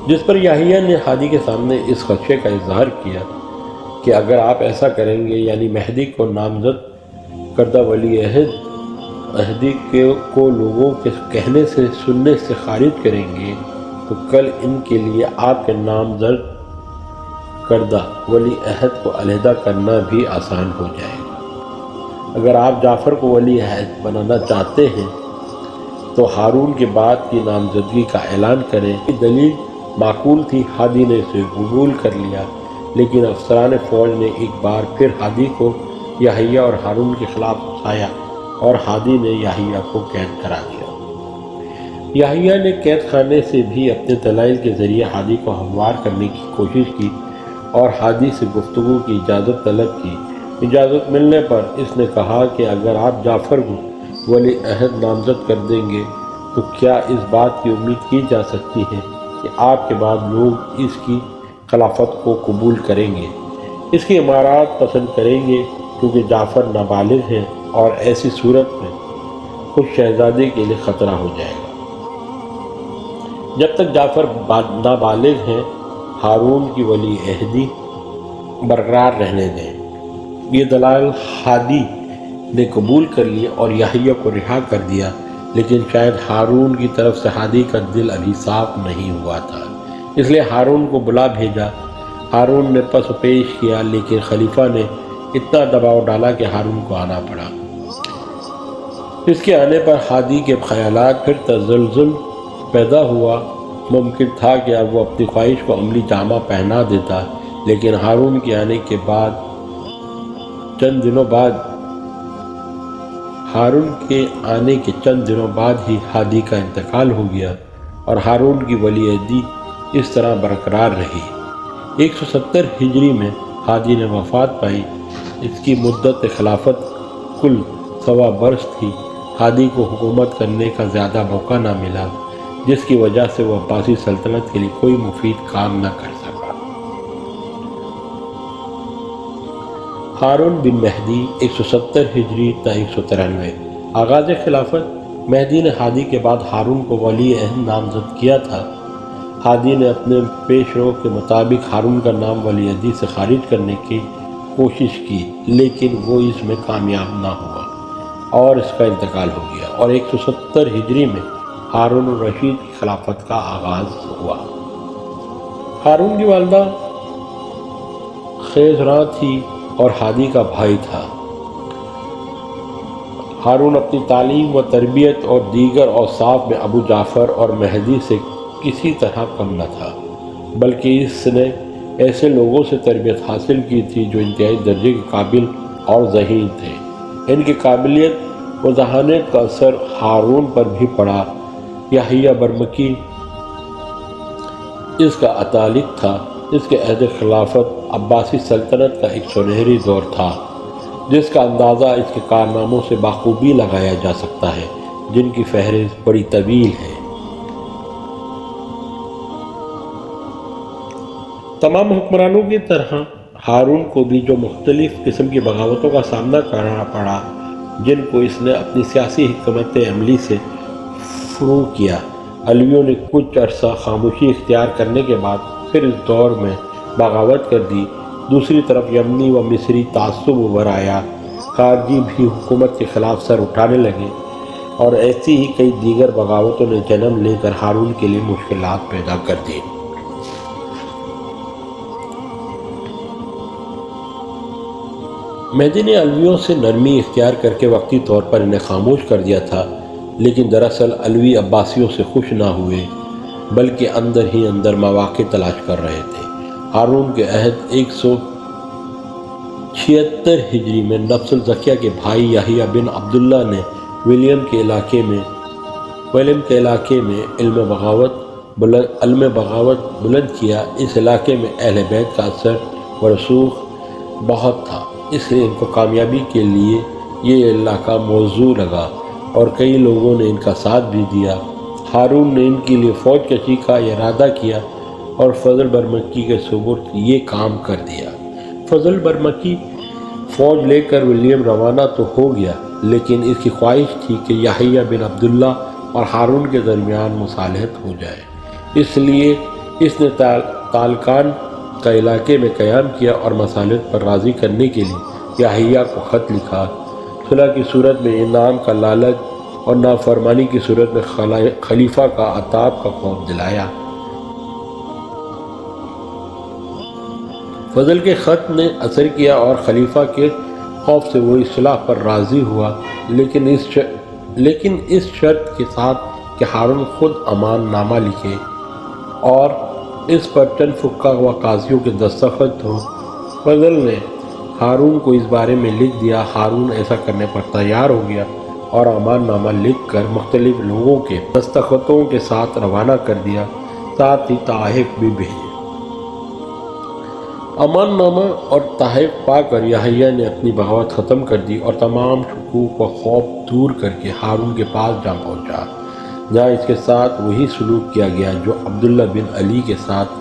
جس پر یحییٰ نے ہادی کے سامنے اس خدشے کا اظہار کیا کہ اگر آپ ایسا کریں گے، یعنی مہدی کو نامزد کردہ ولی عہدی کو لوگوں کے کہنے سے سننے سے خارج کریں گے تو کل ان کے لیے آپ کے نامزد کردہ ولی عہد کو علیحدہ کرنا بھی آسان ہو جائے گا۔ اگر آپ جعفر کو ولی عہد بنانا چاہتے ہیں تو ہارون کے بعد کی نامزدگی کا اعلان کریں۔ یہ دلیل معقول تھی، ہادی نے اسے قبول کر لیا، لیکن افسران فوج نے ایک بار پھر ہادی کو یحییٰ اور ہارون کے خلاف اکسایا اور ہادی نے یحییٰ کو قید کرا دیا۔ یحییٰ نے قید خانے سے بھی اپنے دلائل کے ذریعے ہادی کو ہموار کرنے کی کوشش کی اور ہادی سے گفتگو کی اجازت طلب کی۔ اجازت ملنے پر اس نے کہا کہ اگر آپ جعفر کو ولی عہد نامزد کر دیں گے تو کیا اس بات کی امید کی جا سکتی ہے کہ آپ کے بعد لوگ اس کی خلافت کو قبول کریں گے، اس کی امارات پسند کریں گے، کیونکہ جعفر نابالغ ہیں اور ایسی صورت میں خود شہزادے کے لیے خطرہ ہو جائے گا۔ جب تک جعفر نابالغ ہیں ہارون کی ولی عہدی برقرار رہنے دیں۔ یہ دلائل ہادی نے قبول کر لیے اور یحییٰ کو رہا کر دیا، لیکن شاید ہارون کی طرف سے ہادی کا دل ابھی صاف نہیں ہوا تھا، اس لیے ہارون کو بلا بھیجا۔ ہارون نے پس پیش کیا، لیکن خلیفہ نے اتنا دباؤ ڈالا کہ ہارون کو آنا پڑا۔ اس کے آنے پر ہادی کے خیالات پھر تزلزل پیدا ہوا۔ ممکن تھا کہ اب وہ اپنی خواہش کو عملی جامہ پہنا دیتا، لیکن ہارون کے آنے کے چند دنوں بعد ہی ہادی کا انتقال ہو گیا اور ہارون کی ولی عہدی اس طرح برقرار رہی۔ 170 ہجری میں ہادی نے وفات پائی۔ اس کی مدت خلافت کل 1.25 برس تھی۔ ہادی کو حکومت کرنے کا زیادہ موقع نہ ملا، جس کی وجہ سے وہ عباسی سلطنت کے لیے کوئی مفید کام نہ کر سکا۔ ہارون بن مہدی 170 ہجری تا 193۔ آغاز خلافت۔ مہدی نے ہادی کے بعد ہارون کو ولی عہد نامزد کیا تھا۔ ہادی نے اپنے پیش رو کے مطابق ہارون کا نام ولی عہدی سے خارج کرنے کی کوشش کی، لیکن وہ اس میں کامیاب نہ ہوا اور اس کا انتقال ہو گیا، اور 170 ہجری میں ہارون الرشید کی خلافت کا آغاز ہوا۔ ہارون کی والدہ خیزراں تھی اور ہادی کا بھائی تھا۔ ہارون اپنی تعلیم و تربیت اور دیگر اوصاف میں ابو جعفر اور مہدی سے کسی طرح کم نہ تھا، بلکہ اس نے ایسے لوگوں سے تربیت حاصل کی تھی جو انتہائی درجے کے قابل اور ذہین تھے۔ ان کی قابلیت و ذہانت کا اثر ہارون پر بھی پڑا۔ یحییٰ برمکی اس کا اتالق تھا۔ اس کے عہد خلافت عباسی سلطنت کا ایک سنہری دور تھا، جس کا اندازہ اس کے کارناموں سے بخوبی لگایا جا سکتا ہے، جن کی فہرست بڑی طویل ہے۔ تمام حکمرانوں کی طرح ہارون کو بھی جو مختلف قسم کی بغاوتوں کا سامنا کرنا پڑا، جن کو اس نے اپنی سیاسی حکمت عملی سے فروغ کیا۔ علویوں نے کچھ عرصہ خاموشی اختیار کرنے کے بعد پھر اس دور میں بغاوت کر دی۔ دوسری طرف یمنی و مصری تعصب ابھر آیا، خارجی بھی حکومت کے خلاف سر اٹھانے لگے، اور ایسی ہی کئی دیگر بغاوتوں نے جنم لے کر ہارون کے لیے مشکلات پیدا کر دی۔ مہدی نے علویوں سے نرمی اختیار کر کے وقتی طور پر انہیں خاموش کر دیا تھا، لیکن دراصل علوی عباسیوں سے خوش نہ ہوئے، بلکہ اندر ہی اندر مواقع تلاش کر رہے تھے۔ ہارون کے عہد 176 ہجری میں نفس الزکیہ کے بھائی یحییٰ بن عبداللہ نے ولیم کے علاقے میں علم بغاوت بلند کیا۔ اس علاقے میں اہل بیت کا اثر و رسوخ بہت تھا، اس لیے ان کو کامیابی کے لیے یہ علاقہ موزوں لگا اور کئی لوگوں نے ان کا ساتھ بھی دیا۔ ہارون نے ان کے لیے فوج کشی کا ارادہ کیا اور فضل برمکی کے سپرد یہ کام کر دیا۔ فضل برمکی فوج لے کر ولیم روانہ تو ہو گیا، لیکن اس کی خواہش تھی کہ یحییٰ بن عبداللہ اور ہارون کے درمیان مصالحت ہو جائے، اس لیے اس نے تالکان کا علاقے میں قیام کیا اور مصالحت پر راضی کرنے کے لیے یحییٰ کو خط لکھا۔ صلح کی صورت میں انعام کا لالچ اور نافرمانی کی صورت میں خلیفہ کا عتاب کا خوف دلایا۔ فضل کے خط نے اثر کیا اور خلیفہ کے خوف سے وہ اصلاح پر راضی ہوا، لیکن اس شرط کے ساتھ کہ ہارون خود امان نامہ لکھے اور اس پر چند فقہ و قاضیوں کے دستخط ہوں۔ فضل نے ہارون کو اس بارے میں لکھ دیا۔ ہارون ایسا کرنے پر تیار ہو گیا اور امان نامہ لکھ کر مختلف لوگوں کے دستخطوں کے ساتھ روانہ کر دیا، ساتھ ہی تحائف بھی بھیجے۔ امان نامہ اور تحائف پا کر یحییٰ نے اپنی بغاوت ختم کر دی اور تمام شکوک و خوف دور کر کے ہارون کے پاس جا پہنچا، جہاں اس کے ساتھ وہی سلوک کیا گیا جو عبداللہ بن علی کے ساتھ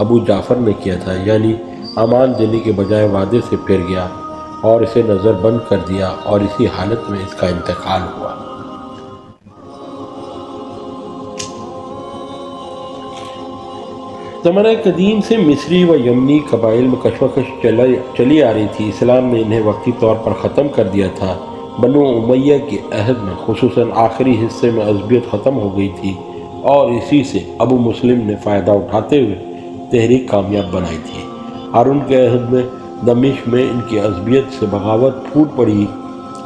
ابو جعفر نے کیا تھا، یعنی امان دینے کے بجائے وعدے سے پھر گیا اور اسے نظر بند کر دیا، اور اسی حالت میں اس کا انتقال ہوا۔ زمانہ قدیم سے مصری و یمنی قبائل میں کشمکش چلی آ رہی تھی۔ اسلام نے انہیں وقتی طور پر ختم کر دیا تھا۔ بنو امیہ کے عہد میں خصوصاً آخری حصے میں عصبیت ختم ہو گئی تھی، اور اسی سے ابو مسلم نے فائدہ اٹھاتے ہوئے تحریک کامیاب بنائی تھی۔ ہارون کے عہد میں دمشق میں ان کی عصبیت سے بغاوت پھوٹ پڑی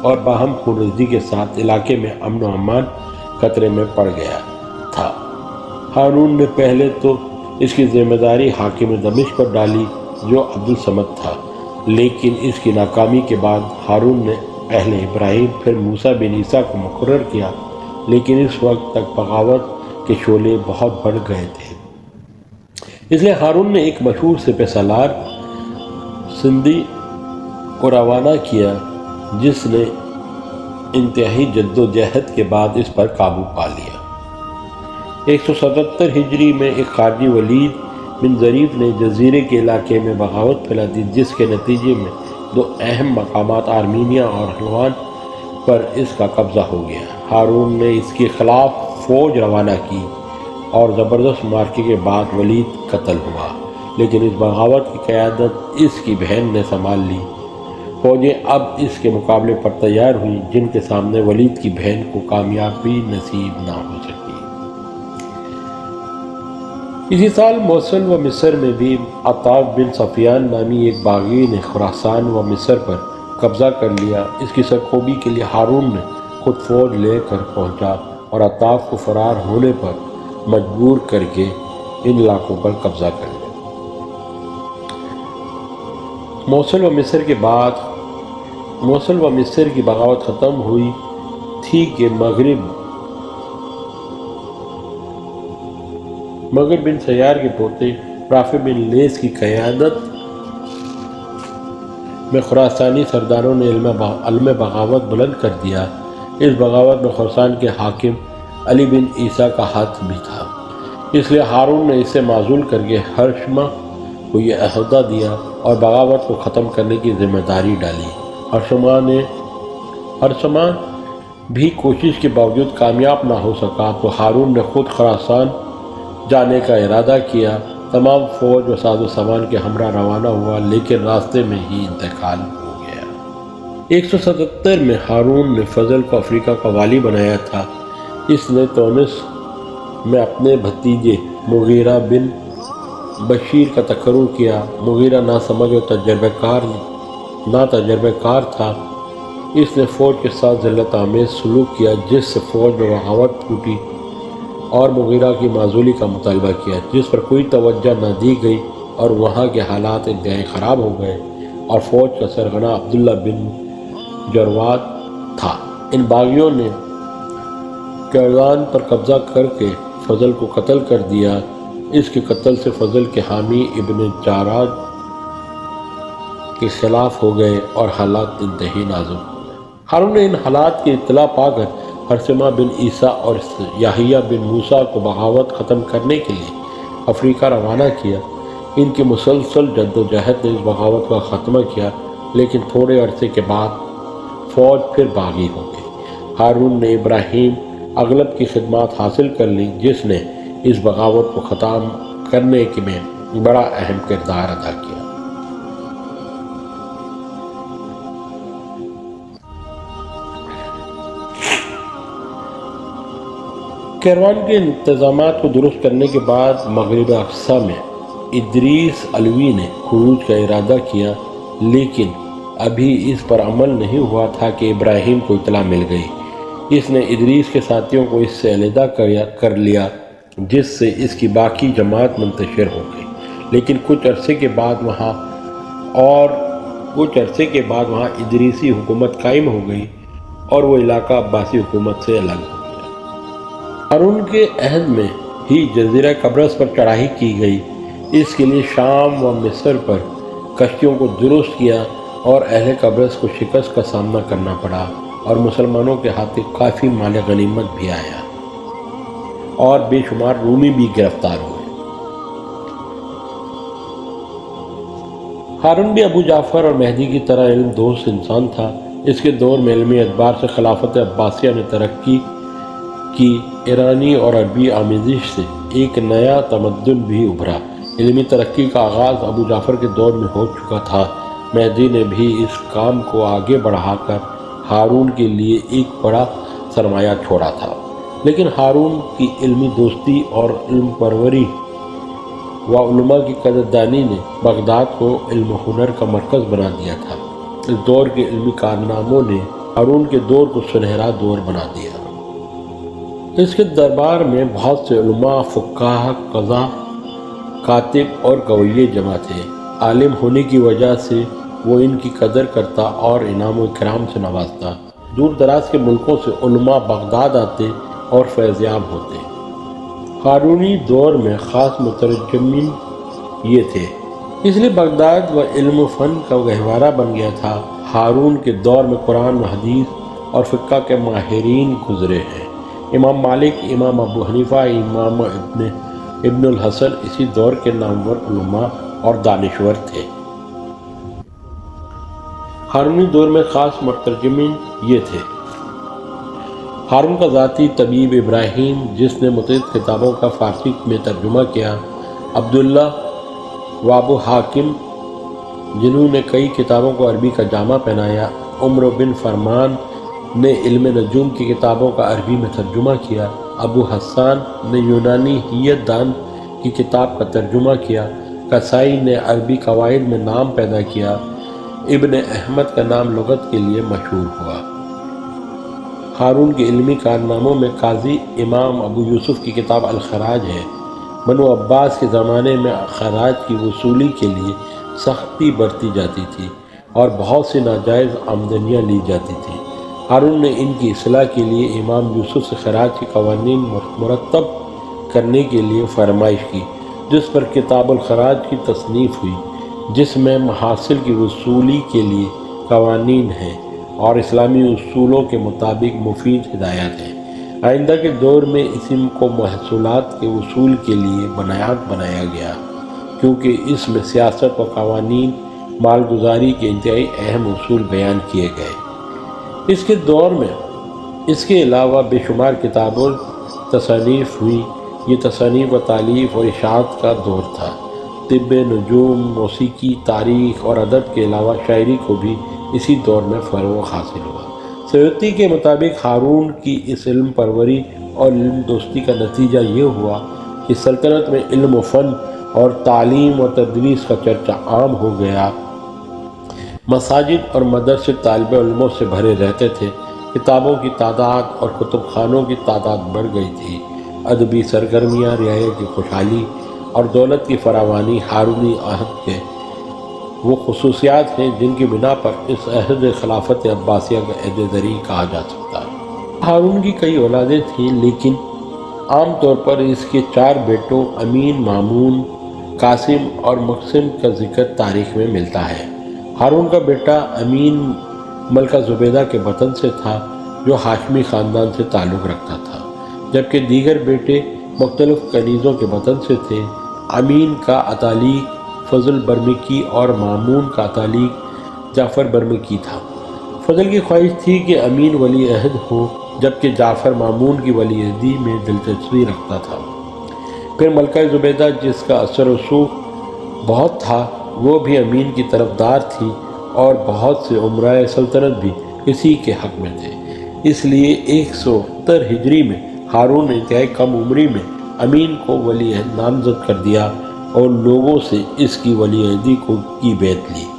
اور باہم خونریزی کے ساتھ علاقے میں امن و امان خطرے میں پڑ گیا تھا۔ ہارون نے پہلے تو اس کی ذمہ داری حاکم دمشق پر ڈالی جو عبد الصمد تھا، لیکن اس کی ناکامی کے بعد ہارون نے اہل ابراہیم پھر موسیٰ بن عیسیٰ کو مقرر کیا، لیکن اس وقت تک بغاوت کے شعلے بہت بڑھ گئے تھے۔ اس لیے ہارون نے ایک مشہور سپہ سالار سندھی کو روانہ کیا، جس نے انتہائی جد و جہد کے بعد اس پر قابو پا لیا۔ 177 ہجری میں ایک خارجی ولید بن ظریف نے جزیرے کے علاقے میں بغاوت پھیلا دی، جس کے نتیجے میں دو اہم مقامات آرمینیا اور حلوان پر اس کا قبضہ ہو گیا۔ ہارون نے اس کے خلاف فوج روانہ کی اور زبردست معرکے کے بعد ولید قتل ہوا، لیکن اس بغاوت کی قیادت اس کی بہن نے سنبھال لی۔ فوجیں اب اس کے مقابلے پر تیار ہوئیں، جن کے سامنے ولید کی بہن کو کامیابی نصیب نہ ہو سکی۔ اسی سال موصل و مصر میں بھی عطاف بن سفیان نامی ایک باغی نے خراسان و مصر پر قبضہ کر لیا۔ اس کی سرکوبی کے لیے ہارون نے خود فوج لے کر پہنچا اور عطاف کو فرار ہونے پر مجبور کر کے ان علاقوں پر قبضہ کر لیا۔ موصل و مصر کی بغاوت ختم ہوئی تھی کہ مغر بن سیار کے پوتے رافع بن لیث کی قیادت میں خراسانی سرداروں نے علم بغاوت بلند کر دیا۔ اس بغاوت میں خراسان کے حاکم علی بن عیسیٰ کا ہاتھ بھی تھا، اس لیے ہارون نے اسے معزول کر کے ہرشمہ کو یہ عہدہ دیا اور بغاوت کو ختم کرنے کی ذمہ داری ڈالی۔ ہرشمہ بھی کوشش کے باوجود کامیاب نہ ہو سکا تو ہارون نے خود خراسان جانے کا ارادہ کیا۔ تمام فوج و ساز و سامان کے ہمراہ روانہ ہوا، لیکن راستے میں ہی انتقال ہو گیا۔ 177 میں ہارون نے فضل کو افریقہ کا والی بنایا تھا۔ اس نے تونس میں اپنے بھتیجے مغیرہ بن بشیر کا تقرر کیا۔ مغیرہ ناسمجھ اور تجربہ کار تھا۔ اس نے فوج کے ساتھ ذلت آمیز سلوک کیا، جس سے فوج میں بغاوت پھوٹی اور مغیرہ کی معزولی کا مطالبہ کیا، جس پر کوئی توجہ نہ دی گئی اور وہاں کے حالات انتہائی خراب ہو گئے، اور فوج کا سرغنہ عبداللہ بن جرواد تھا۔ ان باغیوں نے کیروان پر قبضہ کر کے فضل کو قتل کر دیا۔ اس کے قتل سے فضل کے حامی ابن جاراد کے خلاف ہو گئے اور حالات انتہائی نازک ہو گئے۔ ہارون نے ان حالات کی اطلاع پا کر ہرشمہ بن عیسیٰ اور یحییٰ بن موسیٰ کو بغاوت ختم کرنے کے لیے افریقہ روانہ کیا۔ ان کی مسلسل جد و جہد نے اس بغاوت کا خاتمہ کیا، لیکن تھوڑے عرصے کے بعد فوج پھر باغی ہو گئی۔ ہارون نے ابراہیم اغلب کی خدمات حاصل کر لی، جس نے اس بغاوت کو ختم کرنے میں بڑا اہم کردار ادا کیا۔ کیروان کے انتظامات کو درست کرنے کے بعد مغرب اقصی میں ادریس علوی نے خروج کا ارادہ کیا، لیکن ابھی اس پر عمل نہیں ہوا تھا کہ ابراہیم کو اطلاع مل گئی۔ اس نے ادریس کے ساتھیوں کو اس سے علیحدہ کر لیا، جس سے اس کی باقی جماعت منتشر ہو گئی، لیکن کچھ عرصے کے بعد وہاں ادریسی حکومت قائم ہو گئی اور وہ علاقہ عباسی حکومت سے الگ ہو گیا۔ ہارون کے عہد میں ہی جزیرہ قبرص پر چڑھائی کی گئی۔ اس کے لیے شام و مصر پر کشتیوں کو درست کیا اور اہل قبرص کو شکست کا سامنا کرنا پڑا، اور مسلمانوں کے ہاتھ کافی مال غنیمت بھی آیا اور بے شمار رومی بھی گرفتار ہوئے۔ ہارون بھی ابو جعفر اور مہدی کی طرح علم دوست انسان تھا۔ اس کے دور میں علمی اعتبار سے خلافت عباسیہ نے ترقی کی۔ ایرانی اور عربی آمیزش سے ایک نیا تمدن بھی ابھرا۔ علمی ترقی کا آغاز ابو جعفر کے دور میں ہو چکا تھا۔ مہدی نے بھی اس کام کو آگے بڑھا کر ہارون کے لیے ایک بڑا سرمایہ چھوڑا تھا، لیکن ہارون کی علمی دوستی اور علم پروری و علماء کی قدردانی نے بغداد کو علم و ہنر کا مرکز بنا دیا تھا۔ اس دور کے علمی کارناموں نے ہارون کے دور کو سنہرا دور بنا دیا۔ اس کے دربار میں بہت سے علماء، فقاہ، قضاء، کاتب اور گویے جمع تھے۔ عالم ہونے کی وجہ سے وہ ان کی قدر کرتا اور انعام و اکرام سے نوازتا۔ دور دراز کے ملکوں سے علماء بغداد آتے اور فیض یاب ہوتے۔ ہارونی دور میں خاص مترجمین یہ تھے، اس لیے بغداد و علم و فن کا گہوارہ بن گیا تھا۔ ہارون کے دور میں قرآن و حدیث اور فقہ کے ماہرین گزرے ہیں۔ امام مالک، امام ابو حنیفہ، امام ابن الحسن اسی دور کے نامور علماء اور دانشور تھے۔ ہارونی دور میں خاص مترجمین یہ تھے: ہارون کا ذاتی طبیب ابراہیم، جس نے متعدد کتابوں کا فارسی میں ترجمہ کیا، عبداللہ و ابو حاکم، جنہوں نے کئی کتابوں کو عربی کا جامہ پہنایا، عمر بن فرمان نے علم نجوم کی کتابوں کا عربی میں ترجمہ کیا، ابو حسان نے یونانی حیت دان کی کتاب کا ترجمہ کیا، کسائی نے عربی قواعد میں نام پیدا کیا، ابن احمد کا نام لغت کے لیے مشہور ہوا۔ ہارون کے علمی کارناموں میں قاضی امام ابو یوسف کی کتاب الخراج ہے۔ بنو عباس کے زمانے میں خراج کی وصولی کے لیے سختی برتی جاتی تھی اور بہت سی ناجائز آمدنیاں لی جاتی تھیں۔ ہارون نے ان کی اصلاح کے لیے امام یوسف سے خراج کے قوانین مرتب کرنے کے لیے فرمائش کی، جس پر کتاب الخراج کی تصنیف ہوئی، جس میں محاصل کی وصولی کے لیے قوانین ہیں اور اسلامی اصولوں کے مطابق مفید ہدایات ہیں۔ آئندہ کے دور میں اسم کو محصولات کے وصول کے لیے بنیاد بنایا گیا، کیونکہ اس میں سیاست و قوانین مالگزاری کے انتہائی اہم اصول بیان کیے گئے۔ اس کے دور میں اس کے علاوہ بے شمار کتابوں تصانیف ہوئی۔ یہ تصانیف و تالیف اور اشاعت کا دور تھا۔ طب، نجوم، موسیقی، تاریخ اور ادب کے علاوہ شاعری کو بھی اسی دور میں فروغ حاصل ہوا۔ سیوطی کے مطابق ہارون کی اس علم پروری اور علم دوستی کا نتیجہ یہ ہوا کہ سلطنت میں علم و فن اور تعلیم و تدریس کا چرچا عام ہو گیا۔ مساجد اور مدرسے طالب علموں سے بھرے رہتے تھے۔ کتابوں کی تعداد اور کتب خانوں کی تعداد بڑھ گئی تھی۔ ادبی سرگرمیاں، رعایا کی خوشحالی اور دولت کی فراوانی ہارونی عہد کے وہ خصوصیات ہیں جن کی بنا پر اس عہد خلافت عباسیہ کا عہد زرعی کہا جا سکتا ہے۔ ہارون کی کئی اولادیں تھیں، لیکن عام طور پر اس کے 4 بیٹوں امین، مامون، قاسم اور مقسم کا ذکر تاریخ میں ملتا ہے۔ ہارون کا بیٹا امین ملکہ زبیدہ کے وطن سے تھا، جو ہاشمی خاندان سے تعلق رکھتا تھا، جبکہ دیگر بیٹے مختلف کنیزوں کے وطن سے تھے۔ امین کا تعلق فضل برمکی اور مامون کا تعلق جعفر برمکی تھا۔ فضل کی خواہش تھی کہ امین ولی عہد ہو، جبکہ جعفر مامون کی ولی عہدی میں دلچسپی رکھتا تھا۔ پھر ملکہ زبیدہ، جس کا اثر و رسوخ بہت تھا، وہ بھی امین کی طرفدار تھی اور بہت سے امرائے سلطنت بھی اسی کے حق میں تھے۔ اس لیے 170 ہجری میں ہارون نے انتہائی کم عمری میں امین کو ولی عہد نامزد کر دیا اور لوگوں سے اس کی ولی عہدی کی بیعت لی۔